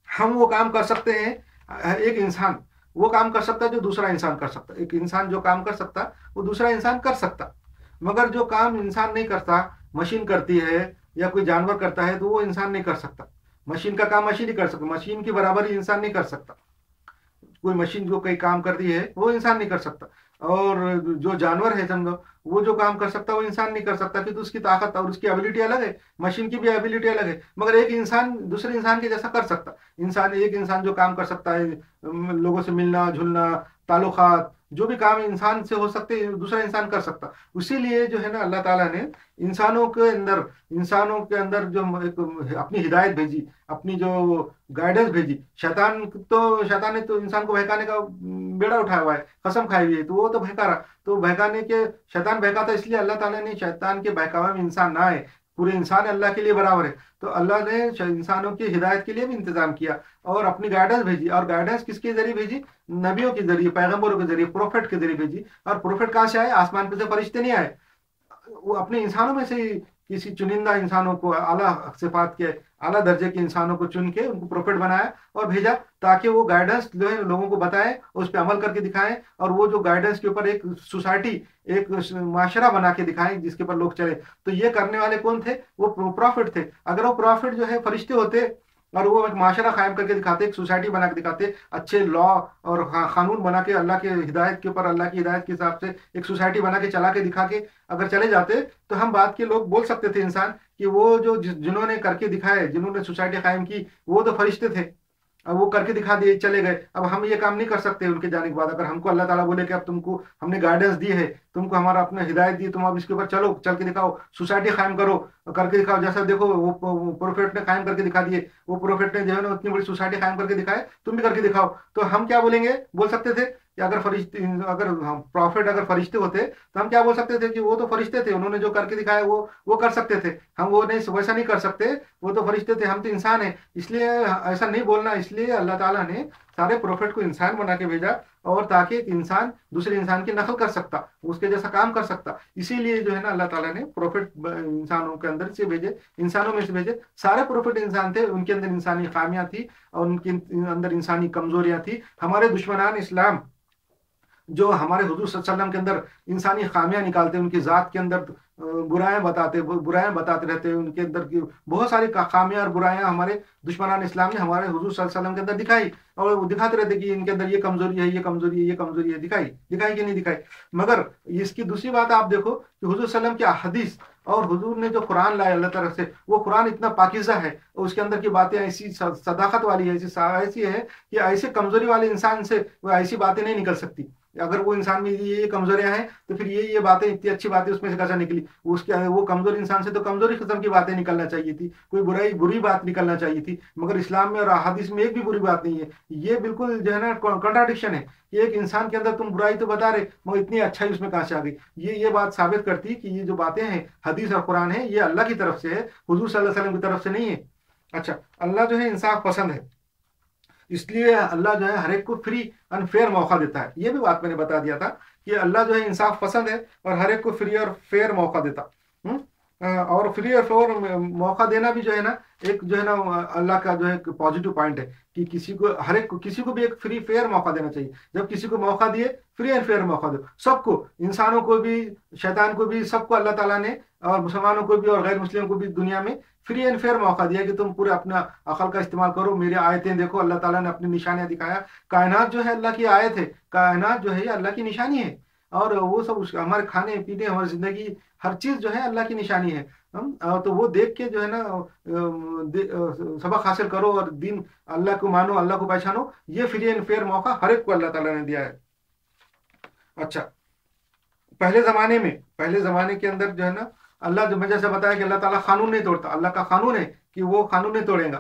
हम वो काम कर सकते हैं, एक इंसान वो काम कर सकता है जो दूसरा इंसान कर सकता है। एक इंसान जो काम कर सकता वो दूसरा इंसान कर सकता। मगर जो काम इंसान नहीं करता, मशीन करती है या कोई जानवर करता है, तो वो इंसान नहीं कर सकता। मशीन का काम मशीन ही कर सकता, मशीन की बराबरी इंसान नहीं कर सकता। कोई मशीन जो कई काम कर दी है वो इंसान नहीं कर सकता। और जो जानवर है समझो, वो जो काम कर सकता है वो इंसान नहीं कर सकता, क्योंकि उसकी ताकत और उसकी एबिलिटी अलग है, मशीन की भी एबिलिटी अलग है। मगर एक इंसान दूसरे इंसान के जैसा कर सकता। एक इंसान जो काम कर सकता है, लोगों से मिलना जुलना, ताल्लुकात, जो भी काम इंसान से हो सकते हैं दूसरा इंसान कर सकता। इसीलिए जो है ना अल्लाह ताला ने इंसानों के अंदर जो एक अपनी हिदायत भेजी, अपनी जो गाइडेंस भेजी। शैतान ने तो इंसान को बहकाने का बेड़ा उठाया हुआ है, कसम खाई हुई है, तो वो तो बहका रहा। तो बहकाने के शैतान बहकाता, इसलिए अल्लाह ताला ने शैतान के बहकावे में इंसान ना आए। पूरे इंसान अल्लाह के लिए बराबर है। तो अल्लाह ने इंसानों की हिदायत के लिए भी इंतजाम किया और अपनी गाइडेंस भेजी। और गाइडेंस किसके जरिए भेजी? नबियों के जरिए, पैगंबरों के जरिए, प्रोफेट के जरिए भेजी। और प्रोफेट कहाँ से आए? आसमान पे से फरिश्ते नहीं आए, वो अपने इंसानों में से ही किसी चुनिंदा इंसानों को, आला सिफात के आला दर्जे के इंसानों को चुन के उनको प्रोफेट बनाया और भेजा, ताकि वो गाइडेंस जो है लोगों को बताएं, उस पर अमल करके दिखाएं। और वो जो गाइडेंस के ऊपर एक सोसाइटी, एक माशरा बना के दिखाएं जिसके ऊपर लोग चले। तो ये करने वाले कौन थे? वो प्रॉफिट थे। अगर वो प्रॉफिट जो है फरिश्ते होते और वो एक माशरा कायम करके दिखाते, एक सोसाइटी बना के दिखाते, अच्छे लॉ और कानून बना के अल्लाह के हिदायत के ऊपर, अल्लाह की हिदायत के हिसाब से एक सोसाइटी बना के चला के दिखा के अगर चले जाते, तो हम बात के लोग बोल सकते थे इंसान कि वो जो जिन्होंने करके दिखाए, जिन्होंने सोसाइटी कायम की, वो तो फरिश्ते थे। अब वो करके दिखा दिए, चले गए। अब हम ये काम नहीं कर सकते उनके जाने के बाद। अगर हमको अल्लाह ताला बोले कि अब तुमको हमने गाइडेंस दी है, तुमको हमारा अपने हिदायत दी, तुम अब इसके ऊपर चलो, चल के दिखाओ, सोसाइटी कायम करो, करके दिखाओ। जैसा देखो वो प्रोफेट ने कायम करके दिखा दिए, वो प्रोफेट ने जो है ना उतनी बड़ी सोसाइटी कायम करके दिखाए, तुम भी करके दिखाओ। तो हम क्या बोलेंगे? बोल सकते थे कि अगर हम प्रॉफिट अगर फरिश्ते होते तो हम क्या बोल सकते थे कि वो तो फरिश्ते थे, उन्होंने जो करके दिखाया वो कर सकते थे, हम वो नहीं, वैसा नहीं कर सकते, वो तो फरिश्ते थे, हम तो इंसान है। इसलिए ऐसा नहीं बोलना। इसलिए अल्लाह ताला ने सारे प्रोफेट को इंसान बना के भेजा, और ताकि एक इंसान दूसरे इंसान की नकल कर सकता, उसके जैसा काम कर सकता। इसीलिए जो है ना अल्लाह ताला ने प्रोफेट इंसानों के अंदर से भेजे, इंसानों में से भेजे। सारे प्रोफेट इंसान थे, उनके अंदर इंसानी खामियां थी और उनके अंदर इंसानी कमजोरियां थी। हमारे दुश्मनान इस्लाम जो हमारे हुजूर सल्लल्लाहु अलैहि वसल्लम के अंदर इंसानी खामियां निकालते, उनकी ज़ात के अंदर बुराइयां बताते रहते, उनके अंदर की बहुत सारी खामियां और बुराइयां हमारे दुश्मनान इस्लाम ने हमारे हुजूर सल्लल्लाहु अलैहि वसल्लम के अंदर दिखाई। और वो दिखाते रहते कि इनके अंदर ये कमजोरी है, ये कमजोरी है, ये कमजोरी है। दिखाई कि नहीं दिखाई? मगर इसकी दूसरी बात आप देखो कि हुजूर सल्लल्लाहु अलैहि वसल्लम की हदीस और हुजूर ने जो कुरान लाया अल्लाह तरफ से, वो कुरान इतना पाकीज़ा है और उसके अंदर की बातें ऐसी सदाकत वाली है, ऐसी है कि ऐसे कमजोरी वाले इंसान से वो ऐसी बातें नहीं निकल सकती। अगर वो इंसान में ये कमजोरियां हैं, तो फिर ये बातें, इतनी अच्छी बातें उसमें से कैसे निकली? वो कमजोर इंसान से तो कमजोरी किस्म की बातें निकलना चाहिए थी, कोई बुरी बात निकलना चाहिए थी। मगर इस्लाम में और हदीस में एक भी बुरी बात नहीं है। ये बिल्कुल जो है ना कॉन्ट्राडिक्शन है कि एक इंसान के अंदर तुम बुराई तो बता रहे, मगर इतनी अच्छाई उसमें कहां से आ गई? ये बात साबित करती कि ये जो बातें हैं हदीस और कुरान है, ये अल्लाह की तरफ से है, हुजूर सल्लल्लाहु अलैहि वसल्लम की तरफ से नहीं है। अच्छा, अल्लाह जो है इंसाफ पसंद है, इसलिए अल्लाह जो है हर एक को फ्री एंड फेयर मौका देता है। ये भी बात मैंने बता दिया था कि अल्लाह जो है इंसाफ पसंद है और हर एक को फ्री और फेयर मौका देता। और फ्री और फेयर मौका देना भी जो है ना, एक जो है ना अल्लाह का जो है पॉजिटिव पॉइंट है कि किसी को भी एक फ्री फेयर मौका देना चाहिए। जब किसी को मौका दिए, फ्री एंड फेयर मौका दो सबको, इंसानों को भी, शैतान को भी, सबको अल्लाह ताला ने, और मुसलमानों को भी और गैर मुस्लिम को भी दुनिया में फ्री एंड फेयर मौका दिया कि तुम पूरे अपना अकल का इस्तेमाल करो, मेरी आयतें देखो। अल्लाह ताला ने अपनी निशानियां दिखाया। कायनात जो है अल्लाह की आयत है, कायनात जो है अल्लाह की निशानी है। और वो सब हमारे खाने पीने, हमारी जिंदगी, हर चीज जो है अल्लाह की निशानी है। तो वो देख के जो है ना सबक हासिल करो और दीन अल्लाह को मानो, अल्लाह को पहचानो। ये फ्री एंड फेयर मौका हर एक को अल्लाह ताला ने दिया है। अच्छा, पहले जमाने के अंदर जो है ना, अल्लाह जो मुझे से बताया कि अल्लाह ताला कानून नहीं तोड़ता, अल्लाह का कानून है कि वो कानून नहीं तोड़ेगा,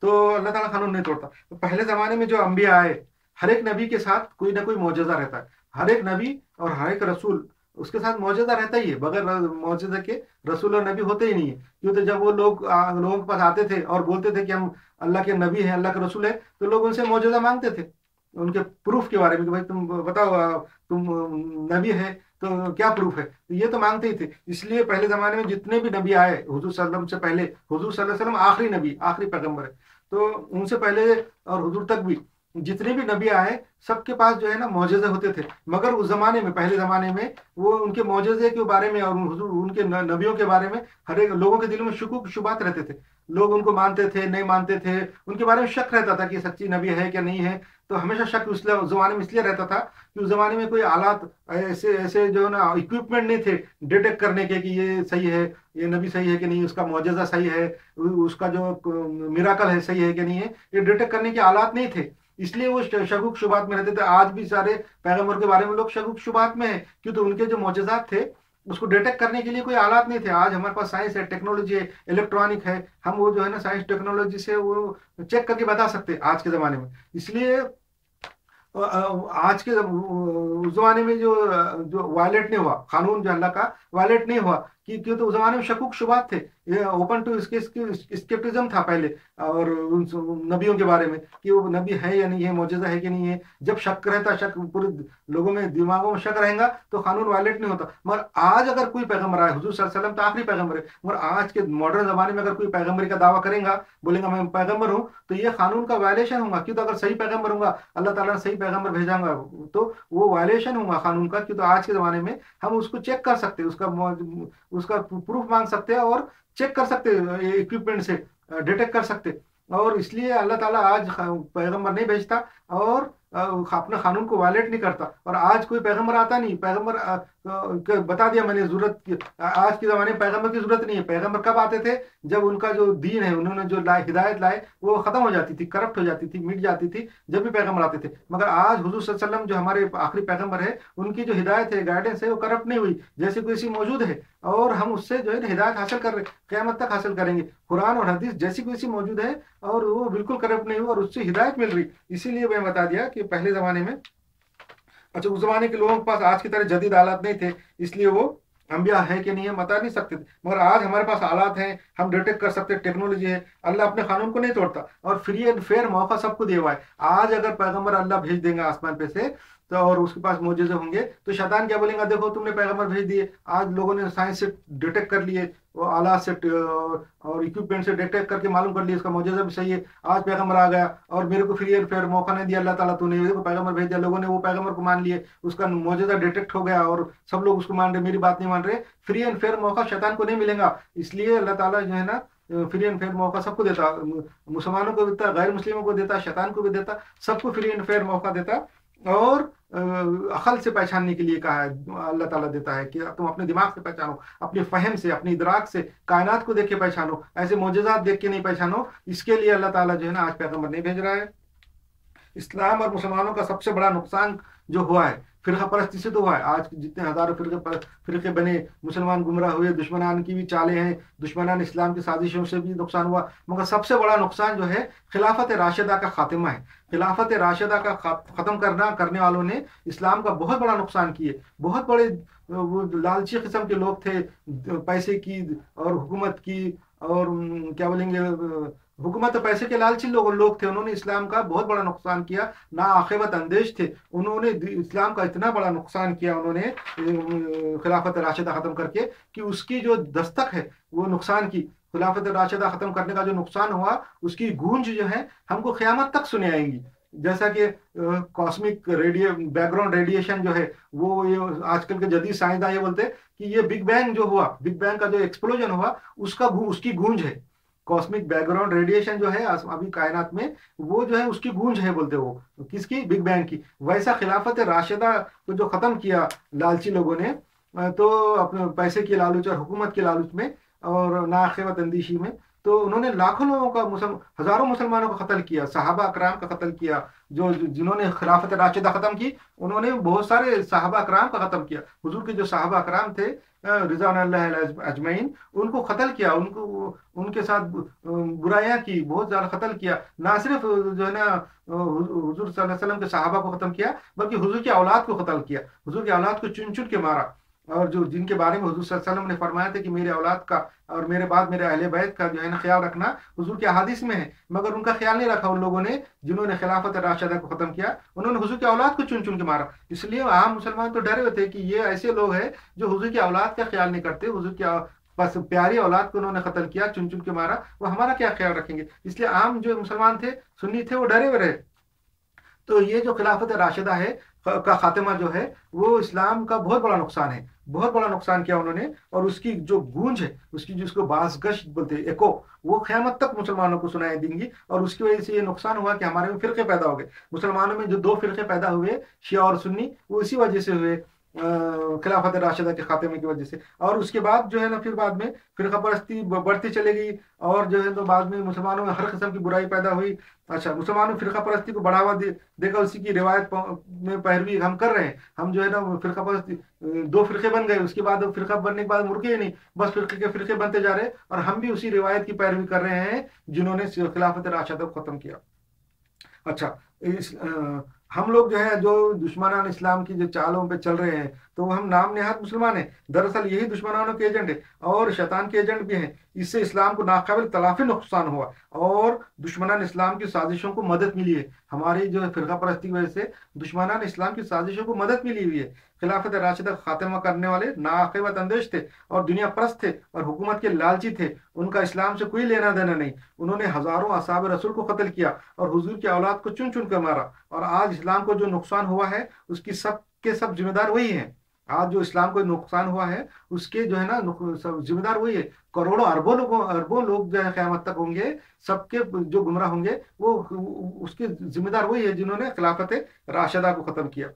तो अल्लाह ताला कानून नहीं तोड़ता। तो पहले जमाने में जो अंबिया आए, हर एक नबी के साथ कोई ना कोई मौजज़ा रहता है। हर एक नबी और हर एक रसूल, उसके साथ मौजज़ा रहता ही है। बगैर मौजज़ा के रसूल और नबी होते ही नहीं है। क्यों? तो जब वो लोगों के पास आते थे और बोलते थे कि हम अल्लाह के नबी हैं, अल्लाह के रसूल है, तो लोग उनसे मौजज़ा मांगते थे, उनके प्रूफ के बारे में कि भाई तुम बताओ, तुम नबी है तो क्या प्रूफ है? तो ये तो मांगते ही थे। इसलिए पहले जमाने में जितने भी नबी आए, हुजूर सल्लल्लाहु अलैहि वसल्लम से पहले, हुजूर सल्लल्लाहु अलैहि वसल्लम आखिरी नबी, आखिरी पैगंबर है, तो उनसे पहले और हुजूर तक भी जितने भी नबी आए, सबके पास जो है ना मौजज़े होते थे। मगर उस जमाने में, पहले जमाने में, वो उनके मौजज़े के बारे में और हुजूर उनके नबियों के बारे में हर एक लोगों के दिल में शुबात रहते थे। लोग उनको मानते थे नहीं मानते थे, उनके बारे में शक रहता था कि सच्ची नबी है क्या नहीं है। तो हमेशा शक उस जमाने में इसलिए रहता था कि उस जमाने में कोई आलात ऐसे ऐसे जो है ना इक्विपमेंट नहीं थे डिटेक्ट करने के कि ये सही है, ये नबी सही है कि नहीं, उसका मौजज़ा सही है, उसका जो मिराकल है सही है कि नहीं है, ये डिटेक्ट करने के आलात नहीं थे। इसलिए वो शकुक शुबात में रहते थे। आज भी सारे पैगंबर के बारे में लोग शकुक शुबात में है, क्यों? तो उनके जो मौजज़ात थे उसको डिटेक्ट करने के लिए कोई आलात नहीं थे। आज हमारे पास साइंस है, टेक्नोलॉजी है, इलेक्ट्रॉनिक है, हम वो जो है ना साइंस टेक्नोलॉजी से वो चेक करके बता सकते हैं आज के ज़माने में। इसलिए आज के उस जमाने में जो जो वायलेट नहीं हुआ, कानून जो अल्लाह का वायलेट नहीं हुआ, कि क्यों? तो उस जमाने में शकूक शुबात थे, ये ओपन टू स्केप्टिज्म था पहले, और उन नबियों के बारे में कि वो नबी है या नहीं है, मौजूदा है कि नहीं है। जब शक रहता, शक पूरे लोगों में दिमागों में शक रहेगा तो कानून वायलेट नहीं होता। मगर आज अगर कोई पैगंबर आए, हुजूर सल्लल्लाहु अलैहि वसल्लम तो आखिरी पैगंबर है, मगर आज के मॉडर्न जमाने में अगर कोई पैगंबरी का दावा करेगा, बोलेगा मैं पैगंबर हूँ, तो ये कानून का वायलेशन होगा। क्यों? तो अगर सही पैगंबर होगा, अल्लाह ताला ने सही पैगंबर भेजांगा, तो वो वायलेशन होगा कानून का। क्यों? तो आज के जमाने में हम उसको चेक कर सकते हैं, उसका प्रूफ मांग सकते हैं और चेक कर सकते हैं, इक्विपमेंट से डिटेक्ट कर सकते हैं। और इसलिए अल्लाह ताला आज पैगंबर नहीं भेजता और अपने कानून को वायलेट नहीं करता। और आज कोई पैगंबर आता नहीं, पैगंबर बता दिया मैंने, जरूरत की आज के ज़माने में पैगंबर की जरूरत नहीं है। पैगंबर कब आते थे? जब उनका जो दीन है, उन्होंने जो हिदायत लाए वो खत्म हो जाती थी, करप्ट हो जाती थी, मिट जाती थी, जब भी पैगंबर आते थे। मगर आज हुजूर सल्लल्लाहु अलैहि वसल्लम जो हमारे आखिरी पैगंबर है, उनकी जो हिदायत है, गाइडेंस है, वो करप्ट नहीं हुई, जैसे कोई सी मौजूद है। और हम उससे जो है हिदायत हासिल कर रहे, क़यामत तक हासिल करेंगे। कुरान और हदीस जैसी कोई सी मौजूद है और वो बिल्कुल करप्ट नहीं हुई और उससे हिदायत मिल रही। इसीलिए मैं बता दिया कि पहले ज़माने में, अच्छा, उस जमाने के लोगों के पास आज की तरह जदीद आलात नहीं थे, इसलिए वो अंबिया है कि नहीं है बता नहीं सकते थे। मगर आज हमारे पास आलात हैं, हम डिटेक्ट कर सकते हैं, टेक्नोलॉजी है। अल्लाह अपने कानून को नहीं तोड़ता और फ्री एंड फेयर मौका सबको दिया हुआ है। आज अगर पैगंबर अल्लाह भेज देंगे आसमान पे से, तो और उसके पास मोजेज़े होंगे, तो शैतान क्या बोलेगा, देखो तुमने पैगंबर भेज दिए। आज लोगों ने साइंस से डिटेक्ट कर लिए, वो आलात से और इक्विपमेंट से डिटेक्ट करके मालूम कर लिया इसका मोजेज़ा भी सही है। आज पैगंबर आ गया और मेरे को फ्री एंड फेयर मौका नहीं दिया अल्लाह ताला, तूने देखो पैगंबर भेज दिया, लोगों ने वो पैगंबर को मान लिए, उसका मोजेज़ा डिटेक्ट हो गया और सब लोग उसको मान रहे, मेरी बात नहीं मान रहे। फ्री एंड फेयर मौका शैतान को नहीं मिलेगा। इसलिए अल्लाह ताला जो है ना फ्री एंड फेयर मौका सबको देता, मुसलमानों को देता, गैर मुस्लिमों को देता, शैतान को भी देता, सबको फ्री एंड फेयर मौका देता। और अकल से पहचानने के लिए कहा है, अल्लाह ताला देता है कि तुम अपने दिमाग से पहचानो, अपने फहम से, अपनी इदराक से, कायनात को देख के पहचानो, ऐसे मोजज़ात देख के नहीं पहचानो। इसके लिए अल्लाह ताला जो है ना आज पैगंबर नहीं भेज रहा है। इस्लाम और मुसलमानों का सबसे बड़ा नुकसान जो हुआ है, फिरका परस्ती से तो हुआ है। आज जितने हजारों फिरके बने, मुसलमान गुमराह हुए, दुश्मनान की भी चालें हैं, दुश्मनान इस्लाम की साजिशों से भी नुकसान हुआ। मगर सबसे बड़ा नुकसान जो है खिलाफत राशिदा का खात्मा है। खिलाफत राशिदा का ख़त्म करने वालों ने इस्लाम का बहुत बड़ा नुकसान किए। बहुत बड़े वो लालची किस्म के लोग थे, पैसे की और हुकूमत की और क्या बोलेंगे, हुकूमत तो पैसे के लालची लोग थे। उन्होंने इस्लाम का बहुत बड़ा नुकसान किया, ना आखिरत अंदेश थे। उन्होंने इस्लाम का इतना बड़ा नुकसान किया उन्होंने खिलाफत राशिदा ख़त्म करके, कि उसकी जो दस्तक है वो नुकसान की, खिलाफत राशिदा ख़त्म करने का जो नुकसान हुआ, उसकी गूंज जो है हमको क़यामत तक सुने आएंगी। जैसा कि कॉस्मिक बैकग्राउंड रेडिएशन जो है, वो ये आजकल के जदीद साइंसदान ये बोलते हैं कि ये बिग बैंग जो हुआ, बिग बैंग का जो एक्सप्लोजन हुआ, उसकी गूंज है। कॉस्मिक बैकग्राउंड रेडिएशन जो है अभी कायनात में, वो जो है उसकी गूंज है, बोलते वो किसकी, बिग बैंग की। वैसा खिलाफत राशिदा को जो ख़त्म किया लालची लोगों ने, तो अपने पैसे की लालच और हुकूमत की लालच में और नाआखिरत अंदेशी में, तो उन्होंने लाखों लोगों का, हजारों मुसलमानों का कत्ल किया, सहाबा अकराम का कत्ल किया। जिन्होंने खिलाफत राशिदा ख़त्म की, उन्होंने बहुत सारे सहाबा अकराम का कत्ल किया। हुजूर के जो सहाबा अकराम थे रिज़वानुल्लाह अजमईन, उनको कत्ल किया, उनके साथ बुराइयां की, बहुत ज़्यादा कत्ल किया। ना सिर्फ जो है ना हुजूर सल्लल्लाहु अलैहि वसल्लम के सहाबा को ख़त्म किया, बल्कि हुजूर की औलाद को कत्ल किया। हुजूर की औलाद को चुन चुन के मारा। और जो जिनके बारे में हुजूर सल्लल्लाहु अलैहि वसल्लम ने फरमाया था कि मेरे औलाद का और मेरे बाद मेरे अहले बैत का जो है ना ख्याल रखना, हुजूर के अहादीस में है। मगर उनका ख्याल नहीं रखा उन लोगों ने जिन्होंने खिलाफत राशिदा को ख़त्म किया। उन्होंने हुजूर की औलाद को चुन चुन के मारा। इसलिए आम मुसलमान तो डरे हुए थे कि ये ऐसे लोग हैं जो हुजूर की औलाद का ख्याल नहीं करते, हुजूर की बस प्यारी औलाद को उन्होंने कत्ल किया, चुन चुन के मारा, वो हमारा क्या ख्याल रखेंगे। इसलिए आम जो मुसलमान थे, सुन्नी थे, वो डरे हुए रहे। تو یہ جو خلافت راشدہ ہے کا خاتمہ جو ہے وہ اسلام کا بہت بڑا نقصان ہے، بہت بڑا نقصان کیا انہوں نے، اور اس کی جو گونج ہے، اس کی جس کو باز گشت بولتے ہیں، ایکو، وہ قیامت تک مسلمانوں کو سنائی دیں گی، اور اس کی وجہ سے یہ نقصان ہوا کہ ہمارے میں فرقے پیدا ہو گئے، مسلمانوں میں جو دو فرقے پیدا ہوئے، شیعہ اور سنی، وہ اسی وجہ سے ہوئے، خلافت راشدہ کے خاتمے کی وجہ سے۔ اور اس کے بعد جو ہے نا پھر بعد میں فرقہ پرستی بڑھتی چلے گئی، اور جو ہے تو بعد میں مسلمانوں میں ہر قسم کی برائی پیدا ہوئی۔ اچھا، مسلمانوں نے فرقہ پرستی کو بڑھاوا دے کر اسی کی روایت میں پیروی ہم کر رہے ہیں، ہم جو ہے نا فرقہ پرستی دو فرقے بن گئے، اس کے بعد فرقہ بننے کے بعد مرکے ہی نہیں، بس فرقے کے فرقے بنتے جا رہے، اور ہم بھی اسی روایت کی پیروی کر رہے ہیں جنہوں نے خلافت راشدہ کو ختم کیا۔ اچھا، ہم لوگ جو ہے جو دشمنان اسلام کی جو چالوں پہ چل رہے ہیں، تو وہ ہم نام نہاد مسلمان ہیں، دراصل یہی دشمنانوں کے ایجنٹ ہے اور شیطان کے ایجنٹ بھی ہیں۔ اس سے اسلام کو ناقابل تلافی نقصان ہوا، اور دشمنان اسلام کی سازشوں کو مدد ملی ہے، ہماری جو ہے فرقہ پرستی کی وجہ سے دشمنان اسلام کی سازشوں کو مدد ملی ہوئی ہے۔ خلافت راشدہ کا خاتمہ کرنے والے ناعاقبت اندیش تھے اور دنیا پرست تھے اور حکومت کے لالچی تھے، ان کا اسلام سے کوئی لینا دینا نہیں، انہوں نے ہزاروں اصحاب رسول کو قتل کیا اور حضور کی اولاد کو چن چن کر مارا، اور آج اسلام کو جو نقصان ہوا ہے اس کی سب کے سب ذمہ دار وہی ہیں۔ آج جو اسلام کو نقصان ہوا ہے اس کے جو ہے نا ذمہ دار وہی ہے، کروڑوں اربوں لوگ جو ہے قیامت تک ہوں گے، سب کے جو گمراہ ہوں گے وہ اس کے ذمہ دار وہی ہے جنہوں نے خلافت راشدہ کو ختم کیا،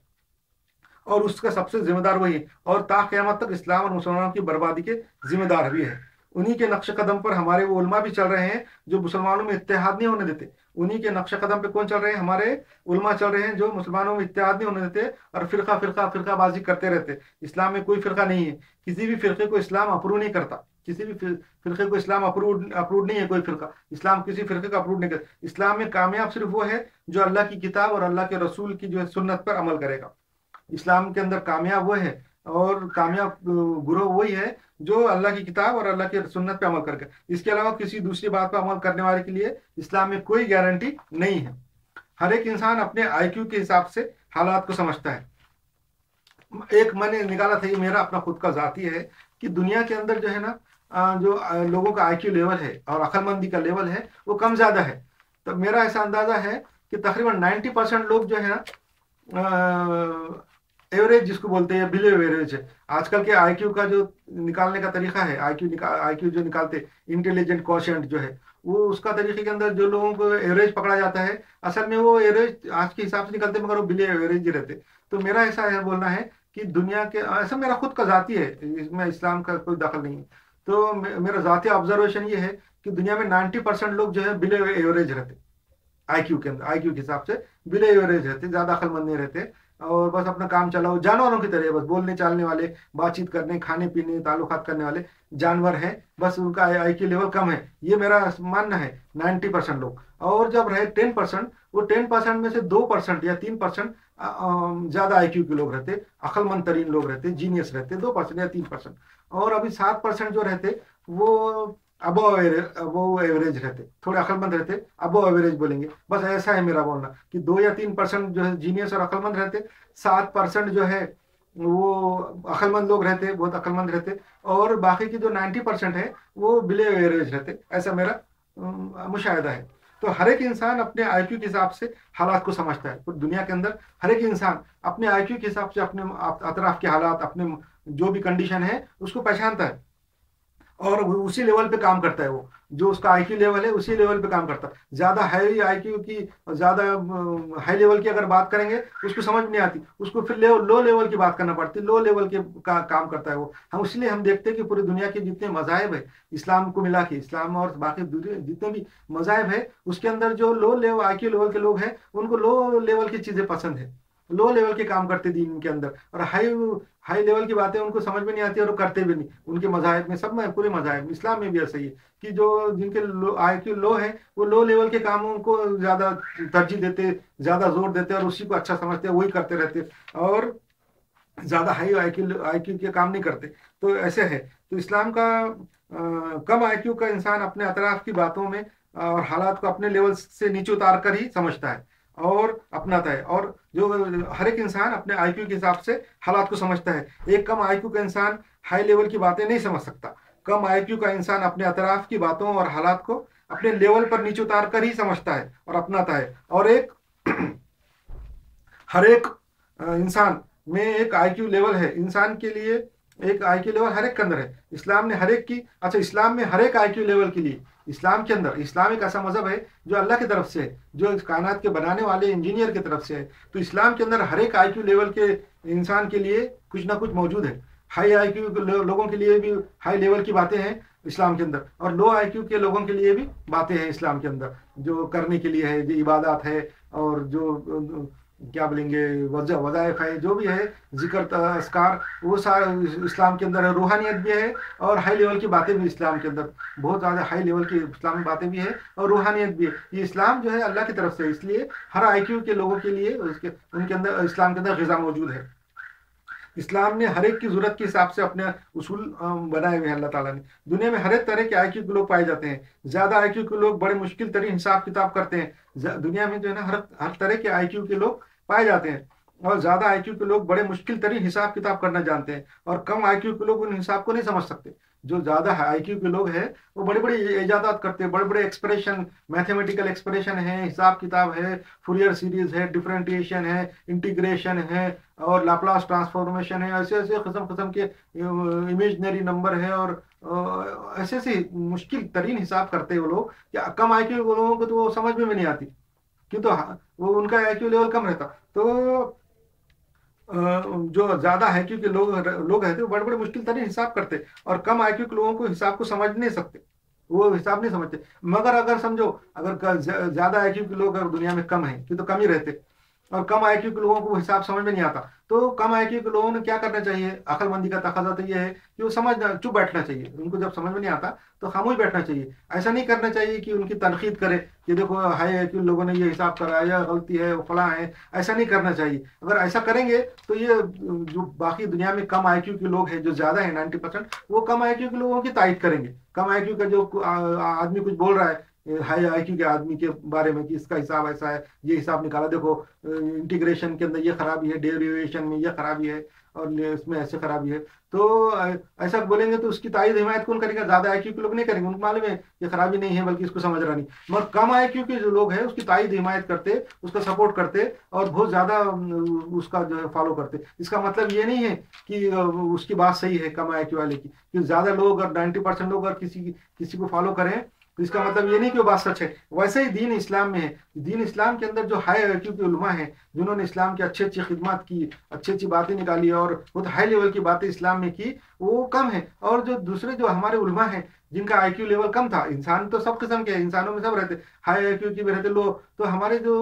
اور اس کا سب سے ذمہ دار وہی ہے، اور تا قیامت تک اسلام اور مسلمانوں کی بربادی کے ذمہ دار بھی ہے۔ انہی کے نقش قدم پر ہمارے وہ علماء بھی چل رہے ہیں جو مسلمانوں میں اتحاد نہیں ہونے دیتے۔ انہی کے نقش قدم پہ کون چل رہے ہیں؟ ہمارے علماء چل رہے ہیں جو مسلمانوں میں اتحاد نہیں ہونے دیتے اور فرقہ بازی کرتے رہتے۔ اسلام میں کوئی فرقہ نہیں ہے، کسی بھی فرقے کو اسلام اپروو نہیں کرتا، کسی بھی فرقے کو اسلام اپروڈ نہیں ہے، کوئی فرقہ اسلام کسی فرقے کو اپروڈ نہیں کرتا۔ اسلام میں کامیاب صرف وہ ہے جو اللہ کی کتاب اور اللہ کے رسول کی جو ہے سنت پر عمل کرے گا۔ اسلام کے اندر کامیاب وہ ہے، اور کامیاب گروہ وہی ہے جو اللہ کی کتاب اور اللہ کی سنت پہ عمل کر کے، اس کے علاوہ کسی دوسری بات پہ عمل کرنے والے کے لیے اسلام میں کوئی گارنٹی نہیں ہے۔ ہر ایک انسان اپنے آئی کیو کے حساب سے حالات کو سمجھتا ہے۔ ایک میں نے نکالا تھا، یہ میرا اپنا خود کا ذاتی ہے، کہ دنیا کے اندر جو ہے نا جو لوگوں کا آئی کیو لیول ہے اور عقل مندی کا لیول ہے وہ کم زیادہ ہے۔ تو میرا ایسا اندازہ ہے کہ تقریباً 90% لوگ جو ہے نا ایوریج جس کو بولتے ہیں، بلو ایوریج ہے۔ آج کل کے آئی کیو کا جو نکالنے کا طریقہ ہے، آئی کیو جو نکالتے انٹیلیجنٹ کوشنٹ جو ہے، وہ اس کا طریقے کے اندر جو لوگوں کو ایوریج پکڑا جاتا ہے، اصل میں وہ ایوریج آج کے حساب سے نکلتے مگر وہ بلو ایوریج ہی رہتے۔ تو میرا ایسا ہے بولنا ہے کہ دنیا کے، ایسا میرا خود کا ذاتی ہے، اس میں اسلام کا کوئی دخل نہیں ہے، تو میرا ذاتی آبزرویشن یہ ہے کہ دنیا میں 90% لوگ جو ہے بلو ایوریج رہتے، آئی کیو کے اندر، آئی کیو کے حساب سے بلو ایوریج رہتے، زیادہ عقل مند نہیں رہتے، اور بس اپنا کام چلاؤ، جانوروں کی طرح، بس بولنے چالنے والے، بات چیت کرنے، کھانے پینے، تعلقات کرنے والے جانور ہیں، بس ان کا آئی کیو لیول کم ہے، یہ میرا ماننا ہے۔ 90% لوگ، اور جب رہے 10%، وہ 10% میں سے 2% یا 3% زیادہ آئی کیو کے لوگ رہتے، عقل مند ترین لوگ رہتے، جینیس رہتے، 2% یا 3%، اور ابھی 7% جو رہتے وہ ابو ایوریج رہتے، تھوڑے عقل مند رہتے، ابو ایوریج بولیں گے، بس ایسا ہے میرا بولنا کہ 2 یا 3% جو ہے جینیس اور عقل مند رہتے، 7% جو ہے وہ عقل مند لوگ رہتے، بہت عقل مند رہتے، اور باقی کی جو 90% ہے وہ بلو ایوریج رہتے، ایسا میرا مشاہدہ ہے۔ تو ہر ایک انسان اپنے آئی کیو کے حساب سے حالات کو سمجھتا ہے، دنیا کے اندر ہر ایک انسان اپنے آئی کیو کے حساب سے اپنے اطراف کے حالات، اپنے جو بھی کنڈیشن ہے اس کو پہچانتا ہے، اور اسی لیول پہ کام کرتا ہے، وہ جو اس کا آئی کیو لیول ہے اسی لیول پہ کام کرتا ہے۔ زیادہ ہائی آئی کیو کی، زیادہ ہائی لیول کی اگر بات کریں گے اس کو سمجھ نہیں آتی، اس کو پھر لو لیول کی بات کرنا پڑتی، لو لیول کے کام کرتا ہے وہ۔ ہم اس لیے ہم دیکھتے ہیں کہ پوری دنیا کے جتنے مذاہب ہیں اسلام کو ملا کے، اسلام اور باقی جتنے بھی مذاہب ہیں اس کے اندر جو low level I Q level کے لوگ ہیں ان کو لو لیول کی چیزیں پسند ہیں، لو لیول کے کام کرتے دین کے اندر، اور ہائی لیول کی باتیں ان کو سمجھ میں نہیں آتی اور وہ کرتے بھی نہیں۔ ان کے مذاہب میں، سب میں، پورے مذاہب میں، اسلام میں بھی ایسا ہی ہے کہ جو جن کے آئی کیو لو ہے وہ لو لیول کے کاموں کو زیادہ ترجیح دیتے، زیادہ زور دیتے، اور اسی کو اچھا سمجھتے، وہی کرتے رہتے، اور زیادہ ہائی آئی کیو کے کام نہیں کرتے۔ تو ایسے ہے، تو اسلام کا کم آئی کیو کا انسان اپنے اطراف کی باتوں میں اور حالات کو اپنے لیول سے نیچے اتار کر ہی سمجھتا ہے اور اپناتا ہے، اور جو ہر ایک انسان اپنے آئی کیو کے حساب سے حالات کو سمجھتا ہے۔ ایک کم آئی کیو کا انسان ہائی لیول کی باتیں نہیں سمجھ سکتا، کم آئی کیو کا انسان اپنے اطراف کی باتوں اور حالات کو اپنے لیول پر نیچے اتار کر ہی سمجھتا ہے اور اپناتا ہے۔ اور ایک हर एक इंसान में एक आईक्यू लेवल है, इंसान के लिए एक आईक्यू लेवल हर एक के अंदर है। इस्लाम ने हर एक की, अच्छा इस्लाम में हर एक आईक्यू लेवल के लिए, इस्लाम के अंदर, इस्लाम एक ऐसा मजहब है जो अल्लाह की तरफ से है, जो इस कायनात के बनाने वाले इंजीनियर की तरफ से है। तो इस्लाम के अंदर हर एक आईक्यू लेवल के इंसान के लिए कुछ ना कुछ मौजूद है। हाई आईक्यू लोगों के लिए भी हाई लेवल की बातें हैं इस्लाम के अंदर, और लो आईक्यू के लोगों के लिए भी बातें हैं इस्लाम के अंदर, जो करने के लिए है, जो इबादत है, और जो क्या बोलेंगे वज़ाइफ है, जो भी है, जिक्र अस्कार, वो सारा इस्लाम के अंदर है। रूहानियत भी है और हाई लेवल की बातें भी इस्लाम के अंदर, बहुत ज़्यादा हाई लेवल की इस्लामी बातें भी है और रूहानियत भी है। ये इस्लाम जो है अल्लाह की तरफ से, इसलिए हर आईक्यू के लोगों के लिए उसके उनके अंदर, इस्लाम के अंदर ग़िज़ा मौजूद है। इस्लाम ने हर एक की जरूरत के हिसाब से अपने उसूल बनाए हुए हैं अल्लाह ताला ने। दुनिया में हर एक तरह के आईक्यू के लोग पाए जाते हैं। ज़्यादा आईक्यू के लोग बड़े मुश्किल तरीन हिसाब किताब करते हैं। दुनिया में जो है ना, हर हर तरह के आईक्यू के लोग पाए जाते हैं, और ज़्यादा आईक्यू के लोग बड़े मुश्किल तरीन हिसाब किताब करना जानते हैं, और कम आईक्यू के लोग उन हिसाब को नहीं समझ सकते। जो ज़्यादा आईक्यू के लोग हैं वो बड़ी बड़ी इजादात करते हैं, बड़े बड़े एक्सप्रेशन, मैथमेटिकल एक्सप्रेशन है, हिसाब किताब है, फुरियर सीरीज है, डिफरेंटिएशन है, इंटीग्रेशन है, और लाप्लास ट्रांसफॉर्मेशन है, ऐसे ऐसे किस्म किस्म के इमेजनरी नंबर है, और ऐसे ऐसे मुश्किल तरीन हिसाब करते हैं वो लोग, या कम आईक्यू के लोगों को तो वो समझ में भी नहीं आती, क्यों, तो वो उनका आईक्यू लेवल कम रहता। तो जो ज्यादा आईक्यू के लोग रहते वो बड़े बड़े मुश्किल तरीन हिसाब करते, और कम आईक्यू के लोगों को हिसाब को समझ नहीं सकते, वो हिसाब नहीं समझते। मगर अगर समझो, अगर ज्यादा आईक्यू के लोग अगर दुनिया में कम है कि तो कम ही रहते, और कम आईक्यू के लोगों को हिसाब समझ में नहीं आता, तो कम आईक्यू के लोगों ने क्या करना चाहिए, अक्लमंदी का तकाजा तो ये है कि वो समझना, चुप बैठना चाहिए। उनको जब समझ में नहीं आता तो खामोश बैठना चाहिए। ऐसा नहीं करना चाहिए कि उनकी तनकीद करे कि देखो हाई आईक्यू लोगों ने ये हिसाब कराया, गलती है, वो फला है। ऐसा नहीं करना चाहिए। अगर ऐसा करेंगे तो ये जो बाकी दुनिया में कम आईक्यू के लोग हैं, जो ज्यादा है 90%, वो कम आईक्यू के लोगों की तारीफ करेंगे। कम आईक्यू का जो आदमी कुछ बोल रहा है हाई आईक्यू के आदमी के बारे में कि इसका हिसाब ऐसा है, ये हिसाब निकाला, देखो इंटीग्रेशन के अंदर ये खराबी है, डेरिवेशन में ये खराबी है, और इसमें ऐसे खराबी है, तो ऐसा बोलेंगे तो उसकी तारीफ हिमायत कौन करेगा, ज्यादा आईक्यू के लोग नहीं करेंगे, उनको मालूम है ये खराबी नहीं है, बल्कि इसको समझ रहा नहीं। मगर कम आईक्यू के जो लोग हैं उसकी तारीफ हिमायत करते, उसका सपोर्ट करते, और बहुत ज्यादा उसका जो है फॉलो करते। इसका मतलब ये नहीं है कि उसकी बात सही है कम आईक्यू वाले की, कि ज्यादा लोग और 90% लोग अगर किसी को फॉलो करें तो इसका मतलब ये नहीं कि वो बात सच है। वैसे ही दीन इस्लाम में है, दीन इस्लाम के अंदर जो हाई आईक्यू के उलमा हैं, जिन्होंने इस्लाम की अच्छी अच्छी खिदमत की, अच्छी अच्छी बातें निकाली, और बहुत हाई लेवल की बातें इस्लाम में की, वो कम है। और जो दूसरे जो हमारे उलमा हैं जिनका आईक्यू लेवल कम था, इंसान तो सब किस्म के इंसानों में सब रहते, हाई आईक्यू के भी रहते, लो, तो हमारे जो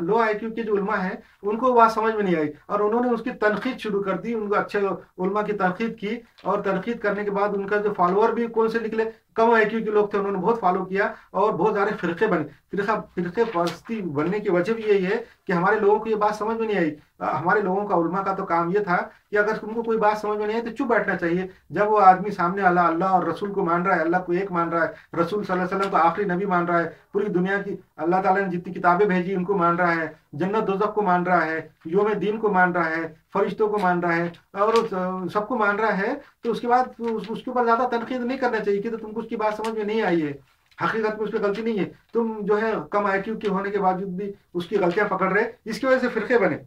लो आईक्यू के जो उलमा हैं उनको बात समझ में नहीं आई, और उन्होंने उसकी तनकीद शुरू कर दी, उनको अच्छे उलमा की तनकीद की, और तनकीद करने के बाद उनका जो फॉलोअर भी कौन से निकले, कम आईक्यू के लोग थे, उन्होंने बहुत फॉलो किया, और बहुत सारे फिरके बने। फिरके परस्ती बनने की वजह भी यही है कि हमारे लोगों को ये बात समझ में नहीं आई। हमारे लोगों का, उलमा का तो काम ये था कि अगर तुमको कोई बात समझ में नहीं आई तो चुप बैठना चाहिए। जब वो आदमी सामने अल्लाह और रसूल को मान रहा है, अल्लाह को एक मान रहा है, रसूल सल्लल्लाहु अलैहि वसल्लम को आखिरी नबी मान रहा है, पूरी दुनिया की अल्लाह ताला ने जितनी किताबें भेजी उनको मान रहा है, जन्नत दोज़ख को मान रहा है, यौम दीन को मान रहा है, फरिश्तों को मान रहा है, और सबको मान रहा है, तो उसके बाद उसके ऊपर ज्यादा तनकीद नहीं करना चाहिए कि तो तुमको उसकी बात समझ में नहीं आई है, हकीकत में उस पर गलती नहीं है, तुम जो है कम आईक्यू के होने के बावजूद भी उसकी गलतियां पकड़ रहे, इसकी वजह से फिरके बने।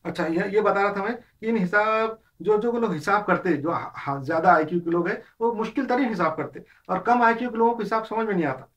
अच्छा, ये बता रहा था मैं कि इन हिसाब, जो लोग हिसाब करते, जो ज्यादा आईक्यू के लोग हैं वो मुश्किल तरीन हिसाब करते, और कम आईक्यू के लोगों को हिसाब समझ में नहीं आता।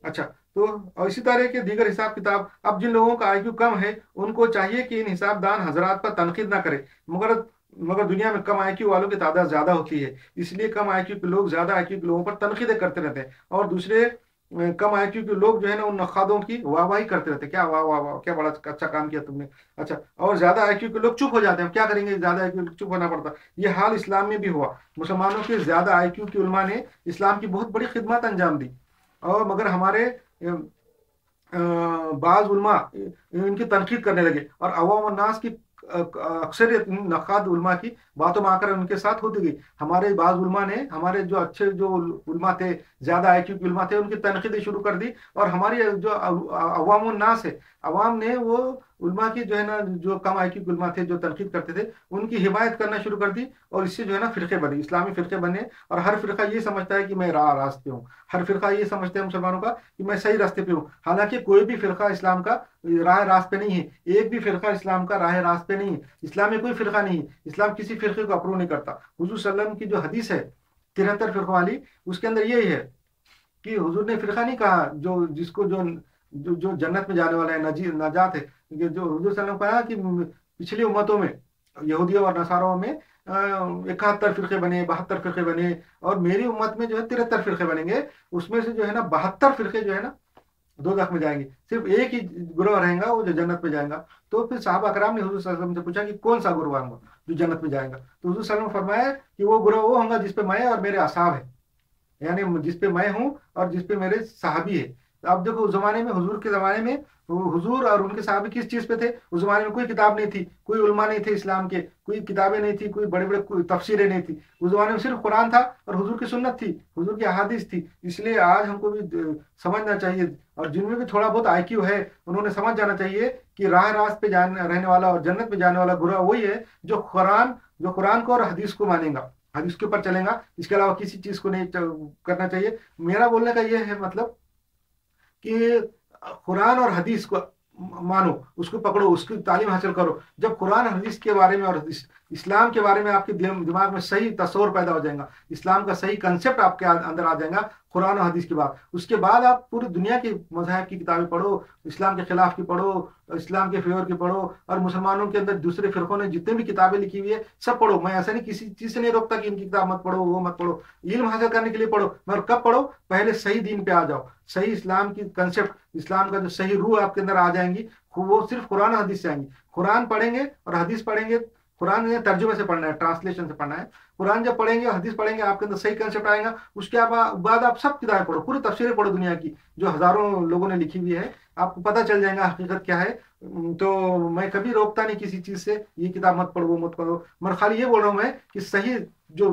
अच्छा, तो और इसी तरह के दीगर हिसाब किताब, अब जिन लोगों का आईक्यू कम है उनको चाहिए कि इन हिसाबदान हजरात पर तनकीद ना करे, मगर मगर दुनिया में कम आईक्यू वालों की तादाद ज्यादा होती है, इसलिए कम आईक्यू के लोग ज्यादा आईक्यू के लोगों पर तनकीदें करते रहते हैं, और दूसरे कम आईक्यू के लोग जो है ना उन नखादों की वाहवाही करते रहते हैं, क्या वाह वाह वाह, क्या बड़ा अच्छा काम किया तुमने। अच्छा, और ज्यादा आईक्यू के लोग चुप हो जाते हैं, क्या करेंगे, ज्यादा आईक्यू चुप होना पड़ता। ये हाल इस्लाम में भी हुआ, मुसलमानों के ज्यादा आईक्यू के उलमा ने इस्लाम की बहुत बड़ी खिदमत अंजाम दी, और मगर हमारे बाज उलमा इनकी तनकीद करने लगे, और अवाम और नास की अक्सरियत नखाद उलमा की बातों में आकर उनके साथ होती गई। हमारे बाज उलमा ने, हमारे जो अच्छे जो उलमा थे, ज्यादा आईक्यू के उलमा थे, उनकी तनकीद शुरू कर दी, और हमारी जो अवाम और नास है, अवाम ने वो उलमा की जो है ना, जो कम आईक्यू के उलमा थे जो तनकीद करते थे, उनकी हिमायत करना शुरू कर दी, और इससे जो है ना फिरके बने, इस्लामी फिरके बने। और हर फिरका ये समझता है कि मैं रास्ते हूँ, हर फिरका ये समझते हैं मुसलमानों का कि मैं सही रास्ते पे हूँ। हालांकि कोई भी फिरका इस्लाम का राह रास्त पे नहीं है, एक भी फिरका इस्लाम का राह रास्त पे नहीं है, इस्लाम में कोई फिरका नहीं है, इस्लाम किसी फिरके को अप्रूव नहीं करता। हुजूर सल्लल्लाहु अलैहि वसल्लम की जो हदीस है 73 फिरकों वाली, उसके अंदर यही है कि हुजूर ने फिरका नहीं कहा जो जिसको जो जन्नत में जाने वाला है, नजात है। ये जो हुजूर सल्लल्लाहु अलैहि वसल्लम कहा कि पिछली उम्मतों में, यहूदियों और नसारों में 71 फिरके बने, 72 फिरके बने, और मेरी उम्मत में जो है 73 फिरके बनेंगे। उसमें से जो है ना 72 फिरके जो है ना दोजख में जाएंगे, सिर्फ एक ही गुरु रहेगा वो जो जन्नत में जाएगा। तो फिर साहब अकराम ने हुजूर सल्लल्लाहु अलैहि वसल्लम से पूछा कि कौन सा गुरु होगा जो जन्नत में जाएगा? तो हुजूर सल्लल्लाहु अलैहि वसल्लम फरमाया कि वो गुरु वो होगा जिसपे मैं और मेरे असाब है, यानी जिस पे मैं हूँ और जिस पे मेरे साहबी है। तो अब देखो उस जमाने में, हुजूर के जमाने में, हुजूर और उनके साहबी किस चीज पे थे? उस जमाने में कोई किताब नहीं थी, कोई उलमा नहीं थे इस्लाम के, कोई किताबें नहीं थी, कोई बड़े बड़े कोई तफसीरें नहीं थी। उस जमाने में सिर्फ कुरान था और हुजूर की सुन्नत थी, हुजूर की अहादीस थी। इसलिए आज हमको भी समझना चाहिए, और जिनमें भी थोड़ा बहुत आईक्यू है उन्होंने समझ जाना चाहिए कि राह रास्त पे जाने रहने वाला और जन्नत में जाने वाला गुरु वही है जो कुरान को और हदीस को मानेगा, हदीस के ऊपर चलेगा, इसके अलावा किसी चीज को नहीं करना चाहिए। मेरा बोलने का यह है मतलब कि कुरान और हदीस को मानो, उसको पकड़ो, उसकी तालीम हासिल करो। जब कुरान और हदीस के बारे में और इस्लाम के बारे में आपके दिमाग में सही तस्वर पैदा हो जाएगा, इस्लाम का सही कंसेप्ट आपके अंदर आ जाएगा कुरान और हदीस के बाद, उसके बाद आप पूरी दुनिया की मज़हब की किताबें पढ़ो, इस्लाम के खिलाफ की पढ़ो, इस्लाम के फेवर की पढ़ो, और मुसलमानों के अंदर दूसरे फिरकों ने जितने भी किताबें लिखी हुई है सब पढ़ो। मैं ऐसा नहीं किसी चीज़ से नहीं रोकता कि इनकी किताब मत पढ़ो, वो मत पढ़ो, इल्म हासिल करने के लिए पढ़ो, मगर कब पढ़ो? पहले सही दीन पे आ जाओ, सही इस्लाम की कंसेप्ट, इस्लाम का जो सही रूह आपके अंदर आ जाएंगी, वो सिर्फ कुरान और हदीस से आएंगी। कुरान पढ़ेंगे और हदीस पढ़ेंगे, कुरान ने तर्जुमे से पढ़ना है, ट्रांसलेशन से पढ़ना है। कुरान जब पढ़ेंगे और हदीस पढ़ेंगे, आपके अंदर सही कंसेप्ट आएगा। उसके बाद आप सब किताबें पढ़ो, पूरी तफसीरें पढ़ो दुनिया की जो हजारों लोगों ने लिखी हुई है, आपको पता चल जाएगा हकीकत क्या है। तो मैं कभी रोकता नहीं किसी चीज से, ये किताब मत पढ़ो, वो मत पढ़ो, मैं खाली ये बोल रहा हूँ मैं कि सही जो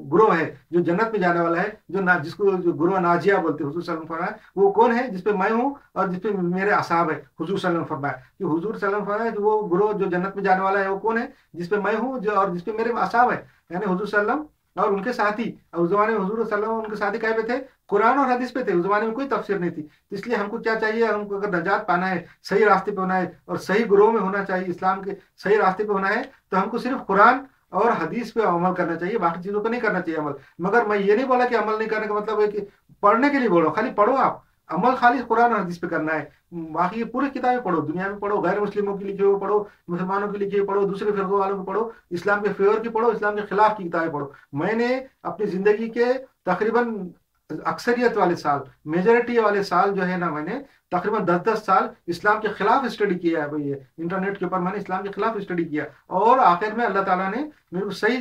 गुरु है जो जन्नत में जाने वाला है, जो ना जिसको जो गुरु नाजिया बोलते हैं, हुजूर सल्लल्लाहु अलैहि वसल्लम फरमाया वो कौन है? जिसपे मैं हूँ और जिसपे मेरे असाब है। हुजूर सल्लल्लाहु अलैहि वसल्लम फरमाया कि हुजूर सल्लल्लाहु अलैहि वसल्लम फरमाया कि वो गुरु जो जन्नत में जाने वाला है वो कौन है? जिसपे मैं हूँ जो और जिसपे मेरे असाब है, यानी हुजूर सल्लल्लाहु अलैहि वसल्लम और उनके साथी। उस जमाने में हुजूर सल्लल्लाहु अलैहि वसल्लम उनके साथी काय पे थे? कुरान और हदीस पे थे। उस जमाने में कोई तफसीर नहीं थी। तो इसलिए हमको क्या चाहिए? हमको अगर नजात पाना है, सही रास्ते पे होना है और सही गुरुओं में होना चाहिए, इस्लाम के सही रास्ते पे होना है, तो हमको सिर्फ कुरान और हदीस पे अमल करना चाहिए, बाकी चीजों पे नहीं करना चाहिए अमल। मगर मैं ये नहीं बोला कि अमल नहीं करने का मतलब है कि पढ़ने के लिए बोल रहा हूँ, खाली पढ़ो आप, अमल खाली कुरान और हदीस पे करना है। बाकी ये पूरी किताबें पढ़ो, दुनिया में पढ़ो, गैर मुस्लिमों की लिखी हुई पढ़ो, मुसलमानों की लिखी हुई पढ़ो, दूसरे फिरकों वालों की पढ़ो, इस्लाम के फेवर की पढ़ो, इस्लाम के खिलाफ की किताबें पढ़ो। मैंने अपनी जिंदगी के तकरीबन अक्सरियत वाले साल, मेजोरिटी वाले साल जो है ना, मैंने तकरीबन 10-10 साल इस्लाम के खिलाफ स्टडी किया है भाई। ये इंटरनेट के ऊपर मैंने इस्लाम के खिलाफ स्टडी किया, और आखिर में अल्लाह ताला ने मेरे को सही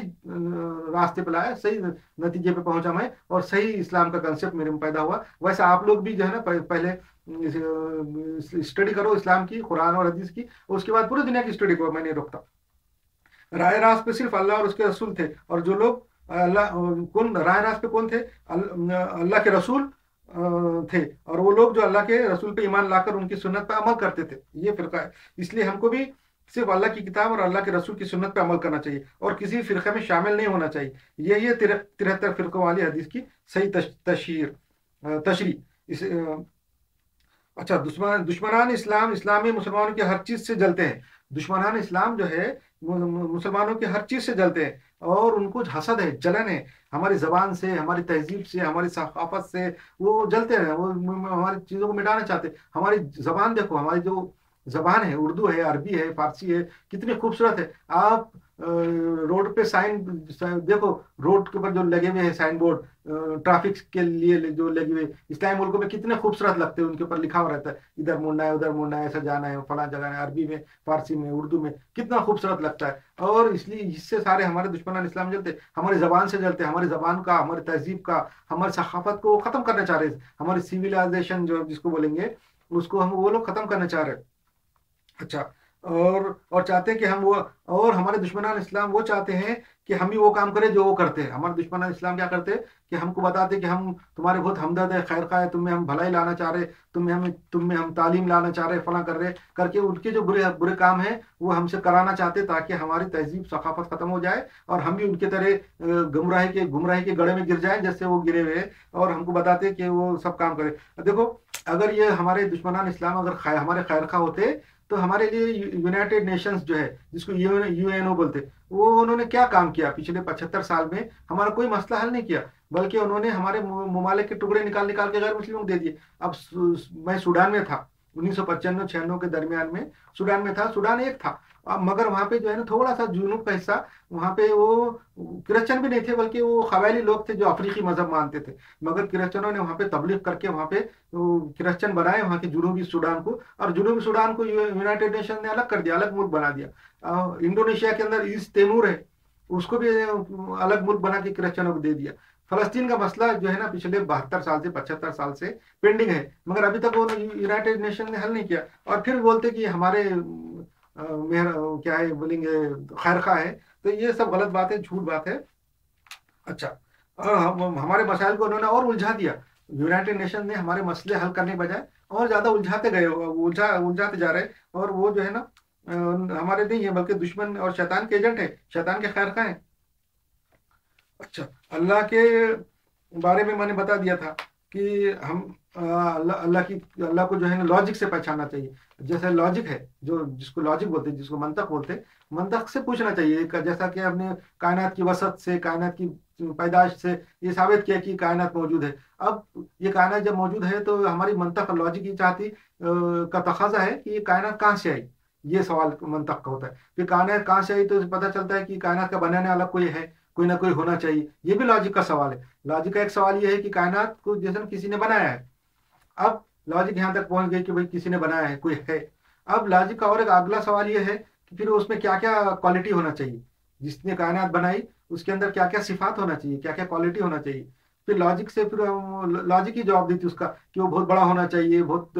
रास्ते पे लाया, सही नतीजे पे पहुंचा मैं, और सही इस्लाम का कंसेप्ट मेरे में पैदा हुआ। वैसे आप लोग भी जो है ना पहले स्टडी करो इस्लाम की, कुरान और हदीस की, और उसके बाद पूरी दुनिया की स्टडी करो। मैं नहीं रोकता। राय रास्त पे सिर्फ अल्लाह और उसके रसूल थे, और जो लोग अल्लाह कौन राय रास्त पे कौन थे? अल्लाह के रसूल थे, और वो लोग जो अल्लाह के रसूल पे ईमान लाकर उनकी सुन्नत पे अमल करते थे, ये फिरका है। इसलिए हमको भी सिर्फ अल्लाह की किताब और अल्लाह के रसूल की सुन्नत पे अमल करना चाहिए, और किसी फिरके में शामिल नहीं होना चाहिए। यही है 73 फिरकों वाली हदीस की सही तशरी। इस अच्छा, दुश्मनान इस्लाम, इस्लामी मुसलमानों की हर चीज से जलते हैं। दुश्मनान इस्लाम जो है मुसलमानों की हर चीज से जलते हैं, और उनको हसद है, जलन है, हमारी जबान से, हमारी तहजीब से, हमारी सकाफत से वो जलते हैं। वो हमारी चीजों को मिटाना चाहते हैं। हमारी जबान देखो, हमारी जो जबान है, उर्दू है, अरबी है, फारसी है, कितनी खूबसूरत है। आप रोड पे साइन देखो, रोड के ऊपर जो लगे हुए हैं साइन बोर्ड, ट्रैफिक के लिए जो लगे हुए, इस्लामी मुल्कों में कितने खूबसूरत लगते हैं। उनके ऊपर लिखा हुआ रहता है इधर मुड़ना है, उधर मुड़ना है, ऐसा जाना है, फला जगह है, अरबी में, फारसी में, उर्दू में, कितना खूबसूरत लगता है। और इसलिए इससे सारे हमारे दुश्मन इस्लाम जलते, हमारी जबान से जलते, हमारी जबान का, हमारी तहजीब का, हमारी सकाफत को खत्म करना चाह रहे हैं। हमारी सिविलाइजेशन जो जिसको बोलेंगे, उसको हम वो लोग खत्म करना चाह रहे हैं। अच्छा, اور چاہتے ہیں کہ ہم وہ، اور ہمارے دشمنان اسلام وہ چاہتے ہیں کہ ہم بھی وہ کام کریں جو وہ کرتے ہیں. ہمارے دشمنان اسلام کیا کرتے ہیں کہ ہم کو بتاتے ہیں کہ ہم تمہارے بہت ہمدرد ہے، خیر خواہ ہے، تم میں ہم بھلائی لانا چاہ رہے، تم میں ہم تعلیم لانا چاہ رہے، فلاں کر رہے کر کے ان کے جو برے برے کام ہیں وہ ہم سے کرانا چاہتے تاکہ ہماری تہذیب ثقافت ختم ہو جائے اور ہم بھی ان کے طرح گمراہی کے گڑھے میں گر جائیں جیسے وہ گرے ہوئے ہیں، اور ہم کو بتاتے ہیں کہ وہ سب کام کرے. دیکھو، اگر یہ ہمارے دشمنان اسلام اگر ہمارے خیر خواہ ہوتے تو ہمارے لیے یونائٹڈ نیشنز جو ہے، جس کو یو این او بولتے، وہ انہوں نے کیا کام کیا پچھلے 75 سال میں؟ ہمارا کوئی مسئلہ حل نہیں کیا، بلکہ انہوں نے ہمارے ممالک کے ٹکڑے نکال نکال کے غیر مسلموں کو دے دیے. اب میں سوڈان میں تھا 1995-96 کے درمیان میں، سوڈان میں تھا. سوڈان ایک تھا، مگر وہاں پہ جو ہے نا تھوڑا سا جنوب کا حصہ، وہاں پہ وہ کرسچن بھی نہیں تھے بلکہ وہ قبائلی لوگ تھے جو افریقی مذہب مانتے تھے، مگر کرسچنوں نے وہاں پہ تبلیغ کر کے وہاں پہ کرسچن بنائے وہاں کے جنوبی سوڈان کو، اور جنوبی سوڈان کو یونائٹڈ نیشن نے الگ کر دیا، الگ ملک بنا دیا. انڈونیشیا کے اندر ایسٹ تیمور ہے، اس کو بھی الگ ملک بنا کے کرسچنوں کو دے دیا. فلسطین کا مسئلہ جو ہے نا پچھلے 72 سال سے 75 سال سے پینڈنگ ہے، مگر ابھی تک وہ یونائٹڈ نیشن نے حل نہیں کیا. اور پھر بولتے کہ ہمارے کیا ہے بولیں گے خیر خواہ ہے. تو یہ سب غلط بات ہے، جھوٹ بات ہے. اچھا، ہمارے مسائل کو انہوں نے اور الجھا دیا. یونائٹڈ نیشن نے ہمارے مسئلے حل کرنے بجائے اور زیادہ الجھاتے گئے، الجھاتے جا رہے، اور وہ جو ہے نا ہمارے نہیں ہے بلکہ دشمن اور شیطان کے ایجنٹ ہیں، شیطان کے خیر خواہ ہیں. اچھا، اللہ کے بارے میں نے بتا دیا تھا کہ ہم اللہ کو جو ہے نا لاجک سے پہچاننا چاہیے. جیسے لاجک ہے، جس کو لاجک بولتے ہیں، جس کو منطق بولتے ہیں، منطق سے پوچھنا چاہیے. جیسا کہ ہم نے کائنات کی وسعت سے، کائنات کی پیدائش سے یہ ثابت کیا کہ کائنات موجود ہے. اب یہ کائنات جب موجود ہے تو ہماری منطق اور لاجک یہ چاہتی کا تقاضا ہے کہ یہ کائنات کہاں سے آئی. یہ سوال منطق کا ہوتا ہے. پھر کائنات کہاں سے آئی تو پتہ چلتا ہے کہ کائنات کا بنانے والا کوئی ہے، کوئی نہ کوئی ہونا چاہیے. یہ بھی لاجک کا سوال ہے. لاجک کا ایک سوال یہ ہے کہ کائنات کو جیسے کسی نے بنایا ہے. اب لاجک یہاں تک پہنچ گئی کہ بھئی کسی نے بنایا ہے، کوئی ہے. اب لاجک کا اور ایک اگلا سوال یہ ہے کہ پھر اس میں کیا کیا کوالٹی ہونا چاہیے. جس نے کائنات بنائی اس کے اندر کیا کیا صفات ہونا چاہیے، کیا کیا کوالٹی ہونا چاہیے. پھر لاجک سے پھر لاجک ہی جواب دیتی اس کا کہ وہ بہت بڑا ہونا چاہیے، بہت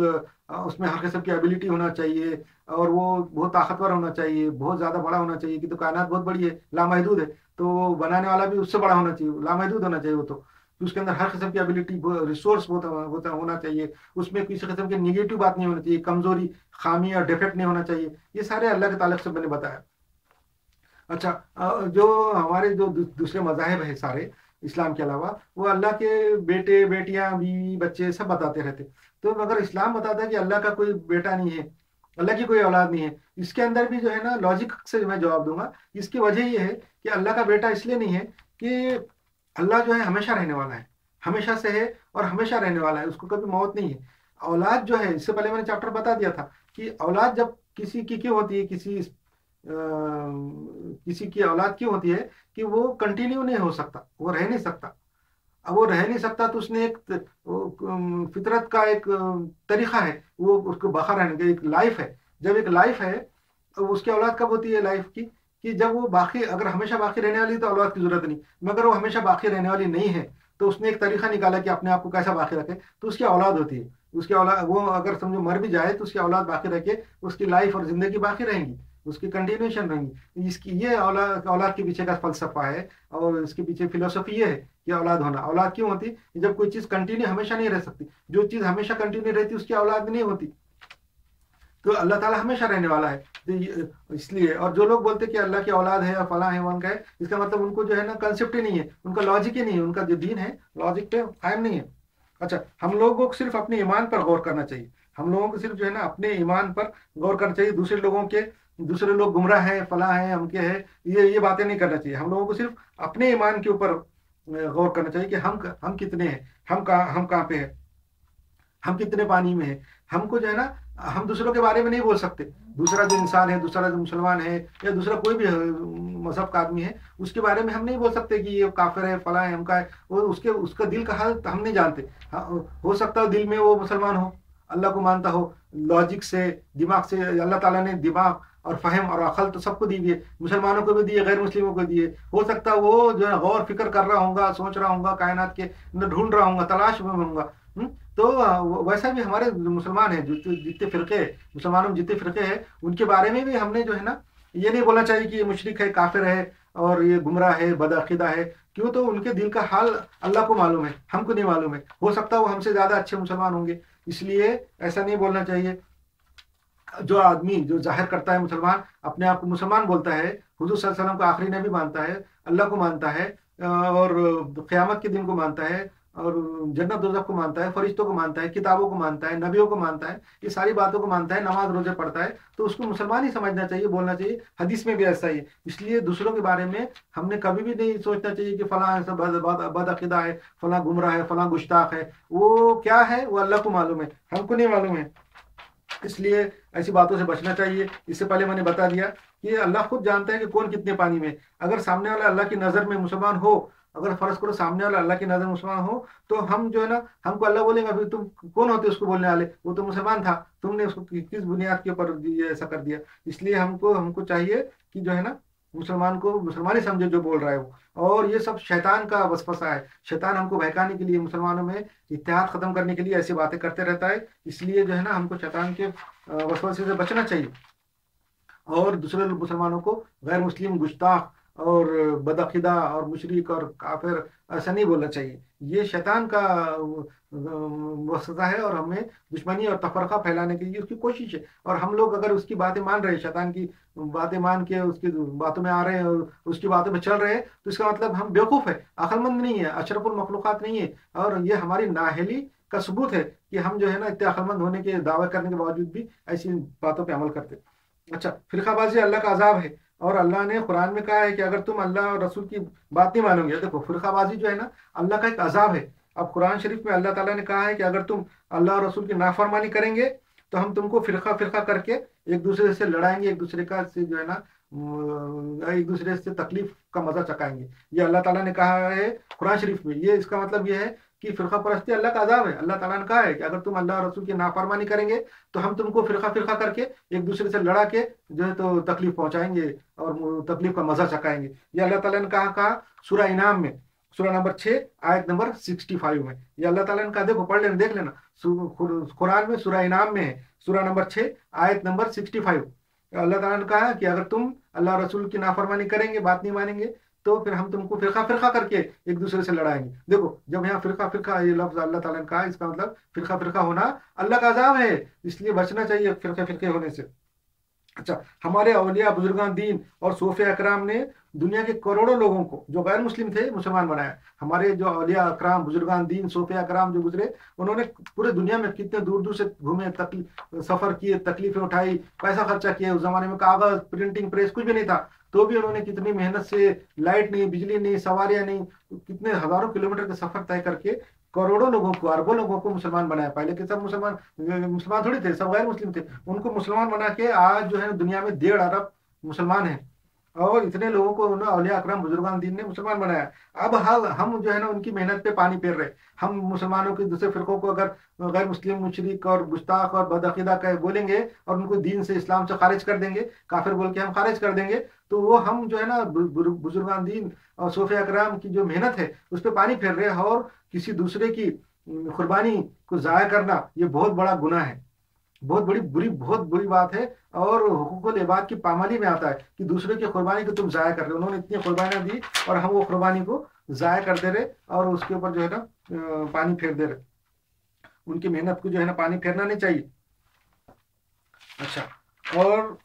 اس میں ہر قسم کی ایبلٹی ہونا چاہیے، اور وہ بہت طاقتور ہونا چاہیے، بہت زیادہ بڑا ہونا چاہیے کہ تو کائنات بہت بڑی ہے، لامحدود ہے. تو بنانے والا بھی اس سے بڑا ہونا چاہیے، لامحدود ہونا چاہیے. وہ تو اس کے اندر ہر قسم کی ایبلٹی، ریسورس ہونا چاہیے. اس میں کسی قسم کی نگیٹو بات نہیں ہونی چاہیے، کمزوری، خامی اور ڈیفیکٹ نہیں ہونا چاہیے. یہ سارے اللہ کے تعلق سے میں نے بتایا. اچھا، جو ہمارے جو دوسرے مذاہب ہیں سارے اسلام کے علاوہ، وہ اللہ کے بیٹے بیٹیاں بیوی بچے سب بتاتے رہتے. تو مگر اسلام بتاتا ہے کہ اللہ کا کوئی بیٹا نہیں ہے، اللہ کی کوئی اولاد نہیں ہے. اس کے اندر بھی جو ہے نا لاجک سے میں جواب دوں گا. اس کی وجہ یہ ہے کہ اللہ کا بیٹا اس لیے نہیں ہے کہ اللہ جو ہے ہمیشہ رہنے والا ہے، ہمیشہ سے ہے اور ہمیشہ رہنے والا ہے، اس کو کبھی موت نہیں ہے. اولاد جو ہے، اس سے پہلے میں نے چیپٹر بتا دیا تھا کہ اولاد جب کسی کی کیوں ہوتی ہے، کسی کی اولاد کیوں ہوتی ہے کہ وہ کنٹینیو نہیں ہو سکتا، وہ رہ نہیں سکتا. اب وہ رہ نہیں سکتا تو اس نے ایک فطرت کا ایک طریقہ ہے، وہ اس کو بقا رہنے کا ایک لائف ہے. جب ایک لائف ہے تو اس کی اولاد کب ہوتی ہے لائف کی؟ کہ جب وہ باقی، اگر ہمیشہ باقی رہنے والی تو اولاد کی ضرورت نہیں، مگر وہ ہمیشہ باقی رہنے والی نہیں ہے تو اس نے ایک طریقہ نکالا کہ اپنے آپ کو کیسا باقی رکھے، تو اس کی اولاد ہوتی ہے. اس کی اولاد، وہ اگر سمجھو مر بھی جائے تو اس کی اولاد باقی رہ کے اس کی لائف اور زندگی باقی رہیں گی، اس کی کنٹینیوشن رہیں گی. اس کی یہ اولاد کے پیچھے کا فلسفہ ہے، اور اس کے پیچھے فلسفی یہ ہے کہ اولاد ہونا. اولاد کیوں ہوتی؟ جب کوئی چیز کنٹینیو ہمیشہ نہیں رہ سکتی، جو چیز ہمیشہ کنٹینیو رہتی اس کی اولاد نہیں ہوتی. تو اللہ تعالیٰ ہمیشہ رہنے والا ہے اس لیے. اور جو لوگ بولتے کہ اللہ کی اولاد ہے اور فلاں ہے وان کا ہے، اس کا مطلب ان کو جو ہے نا کنسیپٹ ہی نہیں ہے، ان کا لاجک ہی نہیں ہے، ان کا جو دین ہے لاجک پہ قائم نہیں ہے. اچھا، ہم لوگوں کو صرف اپنے ایمان پر غور کرنا چاہیے. ہم لوگوں کو صرف جو ہے نا اپنے ایمان پر غور کرنا چاہیے. دوسرے لوگ گمراہ ہیں، فلاں ہیں، ہم کے ہیں، یہ باتیں نہیں کرنا چاہیے. ہم لوگوں کو صرف اپنے ایمان کے اوپر غور کرنا چاہیے کہ ہم کتنے ہیں، ہم کہاں پہ ہیں، ہم کتنے پانی میں ہیں. ہم کو جو ہے نا، ہم دوسروں کے بارے میں نہیں بول سکتے. دوسرا جو انسان ہے، دوسرا جو مسلمان ہے، یا دوسرا کوئی بھی مذہب کا آدمی ہے، اس کے بارے میں ہم نہیں بول سکتے کہ یہ کافر ہے، فلاں ہے، ہم کا ہے. اس کا دل کا حال ہم نہیں جانتے. ہو سکتا ہے دل میں وہ مسلمان ہو، اللہ کو مانتا ہو، لاجک سے، دماغ سے. اللہ تعالیٰ نے دماغ اور فہم اور عقل تو سب کو دی ہوئی ہے، مسلمانوں کو بھی دیے، غیر مسلموں کو دیے. ہو سکتا ہے وہ جو ہے غور فکر کر رہا ہوں گا، سوچ رہا ہوں گا، کائنات کے ڈھونڈ رہا ہوں گا، تلاش میں ہوں گا. تو वैसा भी हमारे जो मुसलमान हैं, जितने फिरके मुसलमानों में जितने फिरके हैं, उनके बारे में भी हमने जो है ना, ये नहीं बोलना चाहिए कि ये मुशरिक है, काफिर है और ये गुमराह है, बदअकीदा है। क्यों? तो उनके दिल का हाल अल्लाह को मालूम है, हमको नहीं मालूम है। हो सकता है वो हमसे ज्यादा अच्छे मुसलमान होंगे, इसलिए ऐसा नहीं बोलना चाहिए। जो आदमी जो जाहिर करता है मुसलमान, अपने आप को मुसलमान बोलता है, हुजूर सल्लल्लाहु अलैहि वसल्लम को आखिरी नबी मानता है, अल्लाह को मानता है, और क़यामत के दिन को मानता है, और जन्नत दोज़ख को मानता है, फरिश्तों को मानता है, किताबों को मानता है, नबियों को मानता है, ये सारी बातों को मानता है, नमाज रोजे पढ़ता है, तो उसको मुसलमान ही समझना चाहिए, बोलना चाहिए। हदीस में भी ऐसा ही है। इसलिए दूसरों के बारे में हमने कभी भी नहीं सोचना चाहिए कि फलां ऐसा बदअकीदा है, फलां गुमराह है, फलां गुस्ताख है। वो क्या है वो अल्लाह को मालूम है, हमको नहीं मालूम है। इसलिए ऐसी बातों से बचना चाहिए। इससे पहले मैंने बता दिया कि अल्लाह खुद जानता है कि कौन कितने पानी में। अगर सामने वाला अल्लाह की नज़र में मुसलमान हो, अगर फर्ज करो सामने वाला अल्लाह की नज़र में मुसलमान हो, तो हम जो है ना, हमको अल्लाह बोलेगा अभी तुम कौन होते उसको बोलने वाले, वो तो मुसलमान था, तुमने उसको किस बुनियाद के ऊपर ये ऐसा कर दिया। इसलिए हमको हमको चाहिए कि जो है ना, मुसलमान को मुसलमान ही समझे जो बोल रहा है वो। और ये सब शैतान का वसवसा है। शैतान हमको बहकाने के लिए, मुसलमानों में इत्तेहाद खत्म करने के लिए ऐसी बातें करते रहता है। इसलिए जो है ना, हमको शैतान के वसवसे से बचना चाहिए, और दूसरे मुसलमानों को गैर मुस्लिम, गुस्ताख और बदअकीदा और मुशरिक और काफिर ऐसा नहीं बोलना चाहिए। ये शैतान का वसवसा है, और हमें दुश्मनी और तफरका फैलाने के लिए उसकी कोशिश है। और हम लोग अगर उसकी बातें मान रहे हैं, शैतान की बातें मान के उसकी बातों में आ रहे हैं और उसकी बातों में चल रहे हैं, तो इसका मतलब हम बेवकूफ़ है, अक्लमंद नहीं है, अशरफुल मखलूक़ात नहीं है। और ये हमारी नाअहली का सबूत है कि हम जो है ना, इतने अक्लमंद होने के दावे करने के बावजूद भी ऐसी बातों पर अमल करते। अच्छा, फिरकाबाजी अल्लाह का अजाब है, और अल्लाह ने कुरान में कहा है कि अगर तुम अल्लाह और रसूल की बात नहीं मानोगे। देखो, फिरकाबाजी जो है ना, अल्लाह का एक अजाब है। अब कुरान शरीफ में अल्लाह ताला ने कहा है कि अगर तुम अल्लाह और रसूल की नाफरमानी करेंगे, तो हम तुमको फिरका फिरका करके एक दूसरे से लड़ाएंगे, एक दूसरे का से जो है ना, एक दूसरे से तकलीफ का मजा चकाएंगे। ये अल्लाह ताला ने कहा है कुरान शरीफ में। ये इसका मतलब ये है कि फिरका परस्ती अल्लाह का अजाब है। अल्लाह ताला ने कहा है कि अगर तुम अल्लाह और रसूल की नाफरमानी करेंगे, तो हम तुमको फिरका फिरका करके एक दूसरे से लड़ा के जो है तो तकलीफ पहुंचाएंगे और तकलीफ का मजा चकाएंगे। ये अल्लाह ताला ने कहा सूरा इनाम में, सूरा नंबर 6 आयत नंबर 65 में। ये अल्लाह ताला ने कहा, देखो पढ़ लेना, देख लेना, कुरान में सूरा इनाम में है, सूरा नंबर 6 आयत नंबर 65। अल्लाह ताला ने कहा कि अगर तुम अल्लाह रसूल की नाफरमानी करेंगे, बात नहीं मानेंगे, तो फिर हम तुमको फिरका फिरका करके एक दूसरे से लड़ाएंगे। देखो, जब यहाँ फिरका फिरका ये लफ्ज अल्लाह ताला ने कहा, इसका मतलब फिरका फिरका होना अल्लाह का अजाब है। इसलिए बचना चाहिए फिरके फिरके होने से। अच्छा, हमारे औलिया बुजुर्गान दीन और सूफे अकराम ने दुनिया के करोड़ों लोगों को जो गैर मुस्लिम थे मुसलमान बनाया। हमारे जो औलिया अकराम, बुजुर्गान दीन, सूफे अकराम जो गुजरे, उन्होंने पूरे दुनिया में कितने दूर दूर से घूमे, सफर किए, तकलीफें उठाई, पैसा खर्चा किया। उस जमाने में कागज, प्रिंटिंग प्रेस कुछ भी नहीं था, तो भी उन्होंने कितनी मेहनत से, लाइट नहीं, बिजली नहीं, सवारियां नहीं, कितने हजारों किलोमीटर का सफर तय करके करोड़ों लोगों को, अरबों लोगों को मुसलमान बनाया। पहले के सब मुसलमान मुसलमान थोड़ी थे, सब गैर मुस्लिम थे। उनको मुसलमान बना के आज जो है दुनिया में 1.5 अरब मुसलमान हैं, और इतने लोगों को उन्होंने औलिया अकरम बुजुर्गान दीन ने मुसलमान बनाया। अब हम जो है ना, उनकी मेहनत पे पानी फेर रहे। हम मुसलमानों के दूसरे फिरकों को अगर गैर मुस्लिम, मुशरिक और गुस्ताख और बदअकीदा का बोलेंगे, और उनको दीन से, इस्लाम से खारिज कर देंगे, काफिर बोल के हम खारिज कर देंगे, तो वो हम जो है ना, बुजुर्गान दीन और सूफे अकराम की जो मेहनत है उस पर पानी फेर रहे हैं। और किसी दूसरे की कुर्बानी को जाया करना ये बहुत बड़ा गुनाह है, बहुत बड़ी बुरी, बहुत बुरी बात है। और हुकूकुल इबाद की पामाली में आता है कि दूसरे की कुर्बानी को तुम जाया कर रहे हो। उन्होंने इतनी कुर्बानियां दी और हम वो कुर्बानी को जाया कर दे रहे, और उसके ऊपर जो है ना पानी फेर दे रहे। उनकी मेहनत को जो है ना पानी फेरना नहीं चाहिए। अच्छा, और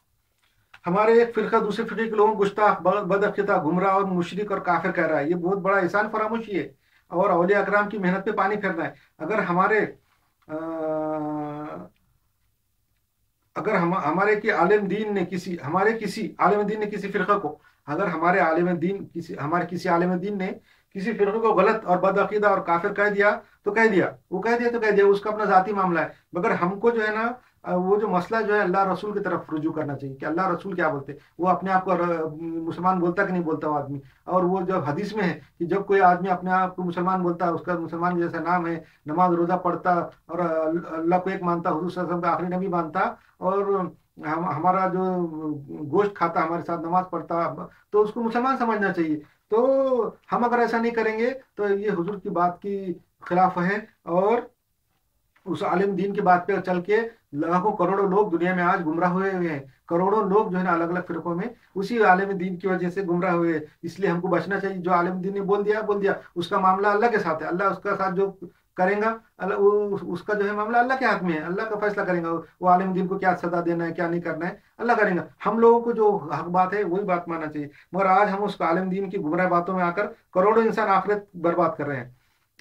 हमारे एक फिरका दूसरे फिरके के लोगों को गुस्ताख, बदअकीदा, गुमराह और मुशरिक और काफिर कह रहा है। ये बहुत बड़ा एहसान फरामोशी है, और औलिया अकराम की मेहनत पे पानी फेरना है। अगर हमारे अगर हम हमारे कि आलिम दीन ने किसी हमारे किसी आलिम दीन ने किसी फिरका को, अगर हमारे आलिम दीन किसी हमारे किसी आलिम दीन ने किसी फिरके को गलत और बदअकीदा और काफिर कह दिया, तो कह दिया, वो कह दिया तो कह दिया, उसका अपना जाती मामला है। मगर हमको जो है ना, वो जो मसला जो है अल्लाह रसूल की तरफ रुजू करना चाहिए कि अल्लाह रसूल क्या बोलते। वो अपने आप को मुसलमान बोलता कि नहीं बोलता वो आदमी। और वो जब हदीस में है कि जब कोई आदमी अपने आप को मुसलमान बोलता है, उसका मुसलमान जैसा नाम है, नमाज रोजा पढ़ता और अल्लाह को एक मानता, हुजूर सल्लल्लाहु अलैहि वसल्लम का आखिरी नबी मानता, और हमारा जो गोश्त खाता, हमारे साथ नमाज पढ़ता, तो उसको मुसलमान समझना चाहिए। तो हम अगर ऐसा नहीं करेंगे तो ये हुजूर की बात की खिलाफ है, और उस आलिम दीन की बात पे चल के लाखों करोड़ों लोग दुनिया में आज गुमराह हुए हुए हैं। करोड़ों लोग जो है ना अलग अलग फिरकों में उसी आलिम दीन की वजह से गुमराह हुए हैं। इसलिए हमको बचना चाहिए। जो आलिम दीन ने बोल दिया, उसका मामला अल्लाह के साथ है। अल्लाह उसका साथ जो करेगा, अल्लाह उसका जो है मामला अल्लाह के हाथ में है। अल्लाह का फैसला करेगा वो आलिम दीन को क्या सजा देना है, क्या नहीं करना है, अल्लाह करेगा। हम लोगों को जो हक बात है वही बात मानना चाहिए। मगर आज हम उस आलिम दीन की गुमराह बातों में आकर करोड़ों इंसान आखिरत बर्बाद कर रहे हैं।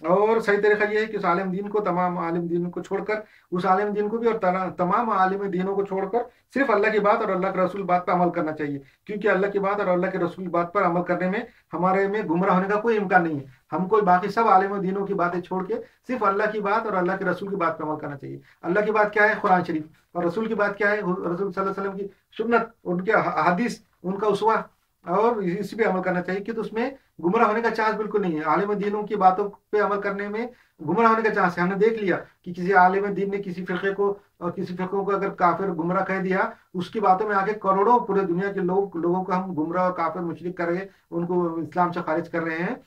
और सही तरीका ये है कि उस आलिम दीन को, तमाम आलिम दीन को छोड़कर, उस आलिम दीन को भी और तमाम आलिम दीनों को छोड़कर सिर्फ अल्लाह की बात और अल्लाह के रसूल बात पर अमल करना चाहिए। क्योंकि अल्लाह की बात और अल्लाह के रसूल बात पर अमल करने में हमारे में गुमराह होने का कोई इम्कान नहीं है। हमको बाकी सब आलिम दीनों की बातें छोड़ के सिर्फ अल्लाह की बात और अल्लाह के रसूल की बात पर अमल करना चाहिए। अल्लाह की बात क्या है? कुरान शरीफ। और रसूल की बात क्या है? रसूल सल्लल्लाहु अलैहि वसल्लम की सुन्नत, उनके हदीस, उनका उसवा। और इसी पे अमल करना चाहिए कि तो उसमें गुमराह होने का चांस बिल्कुल नहीं है। आलिम दीनों की बातों पे अमल करने में गुमराह होने का चांस है। हमने देख लिया कि किसी आलिम दीन ने किसी फिरके को और किसी फिरकों को अगर काफिर गुमराह कह दिया, उसकी बातों में आके करोड़ों पूरे दुनिया के लोगों को हम गुमराह और काफिर मुशरिक कर रहे हैं, उनको इस्लाम से खारिज कर रहे हैं।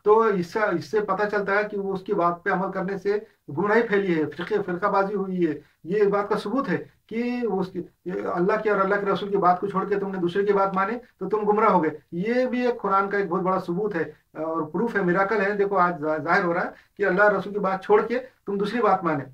तो इससे इससे पता चलता है कि वो उसकी बात पे अमल करने से गुमराही फैली है, फिरकाबाजी हुई है। ये इस बात का सबूत है कि उसकी अल्लाह की और अल्लाह के रसूल की बात को छोड़ के तुमने दूसरे की बात माने तो तुम गुमराह हो गए। ये भी एक कुरान का एक बहुत बड़ा सबूत है और प्रूफ है, मिराकल है। देखो आज जाहिर हो रहा है कि अल्लाह रसूल की बात छोड़ के तुम दूसरी बात माने।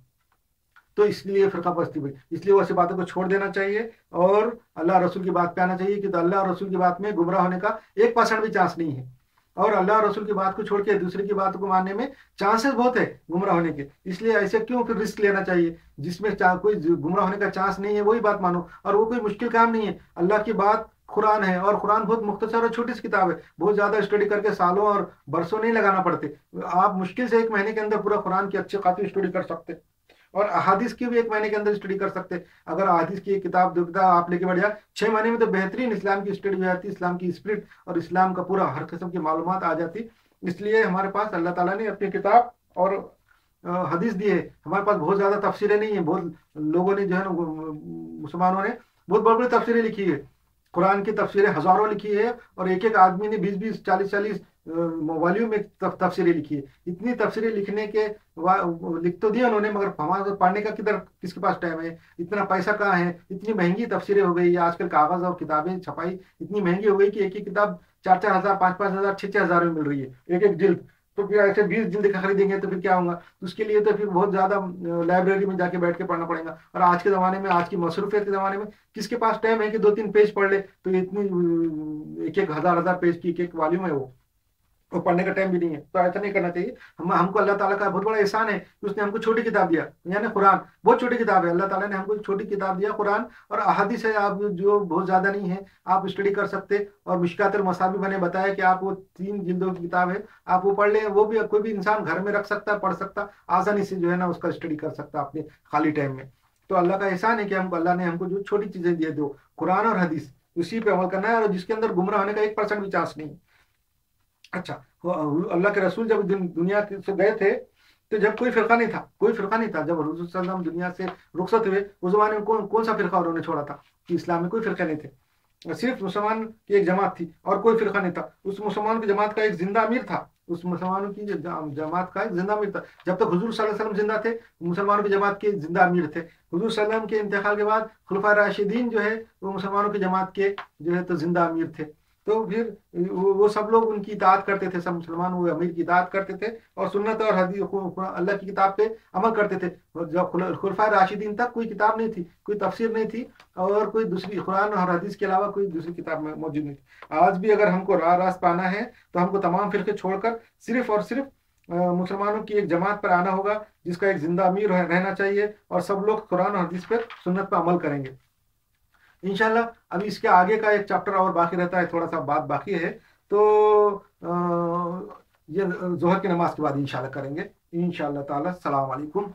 तो इसलिए फिरका परस्ती हुई। इसलिए वैसी बातों को छोड़ देना चाहिए और अल्लाह रसूल की बात पे आना चाहिए कि तो अल्लाह और रसूल की बात में गुमराह होने का 1% भी चांस नहीं है। और अल्लाह और रसूल की बात को छोड़ के दूसरे की बात को मानने में चांसेस बहुत है गुमराह होने के। इसलिए ऐसे क्यों फिर रिस्क लेना चाहिए जिसमें कोई गुमराह होने का चांस नहीं है, वही बात मानो। और वो कोई मुश्किल काम नहीं है। अल्लाह की बात कुरान है और कुरान बहुत मुख्तसर और छोटी सी किताब है। बहुत ज्यादा स्टडी करके सालों और बरसों नहीं लगाना पड़ते। आप मुश्किल से 1 महीने के अंदर पूरा कुरान की अच्छी खासी स्टडी कर सकते। और अहादीस की भी 1 महीने के अंदर स्टडी कर सकते। अगर अहादीस की एक किताब 2 किताब आप लेके बैठ जाए 6 महीने में तो बेहतरीन इस्लाम की स्टडी हो जाती, इस्लाम की स्पिरिट और इस्लाम का पूरा हर किस्म की मालूमात आ जाती। इसलिए हमारे पास अल्लाह ताला ने अपनी किताब और हदीस दी है। हमारे पास बहुत ज्यादा तफसीरें नहीं है। बहुत लोगों ने जो है ना, मुसलमानों ने बहुत बड़ी बड़ी तफसीरें लिखी है। कुरान की तफसीरें हजारों लिखी है और एक एक आदमी ने 20-20 40-40 वॉल्यूम में तफसीरें लिखी है। इतनी तफसीरें लिखने के लिख तो दिया उन्होंने, मगर हमारे को पढ़ने का किसके पास टाइम है? इतना पैसा कहाँ है? इतनी महंगी तफसीरें हो गई है आजकल। कागज और किताबें छपाई इतनी महंगी हो गई कि एक ही किताब 4-4 हजार, 5-5 हजार, 6-6 हजार में मिल रही है एक एक जिल्द। तो फिर ऐसे 20 जिल्द खरीदेंगे तो फिर क्या होगा? तो उसके लिए तो फिर बहुत ज्यादा लाइब्रेरी में जाके बैठ के पढ़ना पड़ेगा। और आज के जमाने में, आज की मसरूफियत के जमाने में किसके पास टाइम है कि 2-3 पेज पढ़ ले? तो इतनी एक एक हजार हजार पेज की एक एक वॉल्यूम है वो पढ़ने का टाइम भी नहीं है। तो ऐसा नहीं करना चाहिए। हमको अल्लाह ताला का बहुत बड़ा एहसान है कि उसने हमको छोटी किताब दिया, यानी कुरान। बहुत छोटी किताब है। अल्लाह ताला ने हमको छोटी किताब दिया कुरान। और अहादीस है आप जो बहुत ज्यादा नहीं है, आप स्टडी कर सकते। और मिशकातुल मसाबीह मैंने बताया कि आप वो 3 जिल्दों की किताब है, आप वो पढ़ लें। वो भी कोई भी इंसान घर में रख सकता है, पढ़ सकता, आसानी से जो है ना उसका स्टडी कर सकता अपने खाली टाइम में। तो अल्लाह का एहसान है कि हमको अल्लाह ने हमको जो छोटी चीजें दिए, दो कुरान और हदीस, उसी पे अमल करना है और जिसके अंदर गुमराह होने का 1% भी चांस नहीं है। अच्छा, अल्लाह के रसूल जब दुनिया से गए थे तो जब कोई फिरका नहीं था, कोई फिरका नहीं था। जब हुजूर सल्लल्लाहु अलैहि वसल्लम दुनिया से रुखसत हुए उस जमाने में कौन कौन सा फिरका उन्होंने छोड़ा था? कि इस्लाम में कोई फिरका नहीं थे। सिर्फ मुसलमान की एक जमात थी और कोई फिरका नहीं था। उस मुसलमान की जमात का एक जिंदा अमीर था। उस मुसलमानों की जमात का एक जिंदा अमीर था। जब तक हुजूर सल्लल्लाहु अलैहि वसल्लम जिंदा थे, मुसलमानों की जमात के जिंदा अमीर थे। हुजूर सल्लल्लाहु अलैहि वसल्लम के इंतकाल के बाद खुलफाए राशिदीन जो है वो मुसलमानों की जमात के जो है तो जिंदा अमीर थे। तो फिर वो सब लोग उनकी इताअत करते थे। सब मुसलमान वो अमीर की इताअत करते थे और सुन्नत और हदीस अल्लाह की किताब पे अमल करते थे। और जब खुलफाए राशिदीन तक कोई किताब नहीं थी, कोई तफसीर नहीं थी और कोई दूसरी कुरान और हदीस के अलावा कोई दूसरी किताब में मौजूद नहीं थी। आज भी अगर हमको रास्त पाना है तो हमको तमाम फिरके छोड़कर सिर्फ और सिर्फ मुसलमानों की एक जमात पर आना होगा जिसका एक जिंदा अमीर रहना चाहिए और सब लोग कुरान और हदीस पर, सुन्नत पर अमल करेंगे इंशाल्लाह। अभी इसके आगे का एक चैप्टर और बाकी रहता है, थोड़ा सा बात बाकी है। तो ये जोहर की नमाज के बाद इंशाल्लाह करेंगे इंशाल्लाह ताला। सलाम अलैकुम।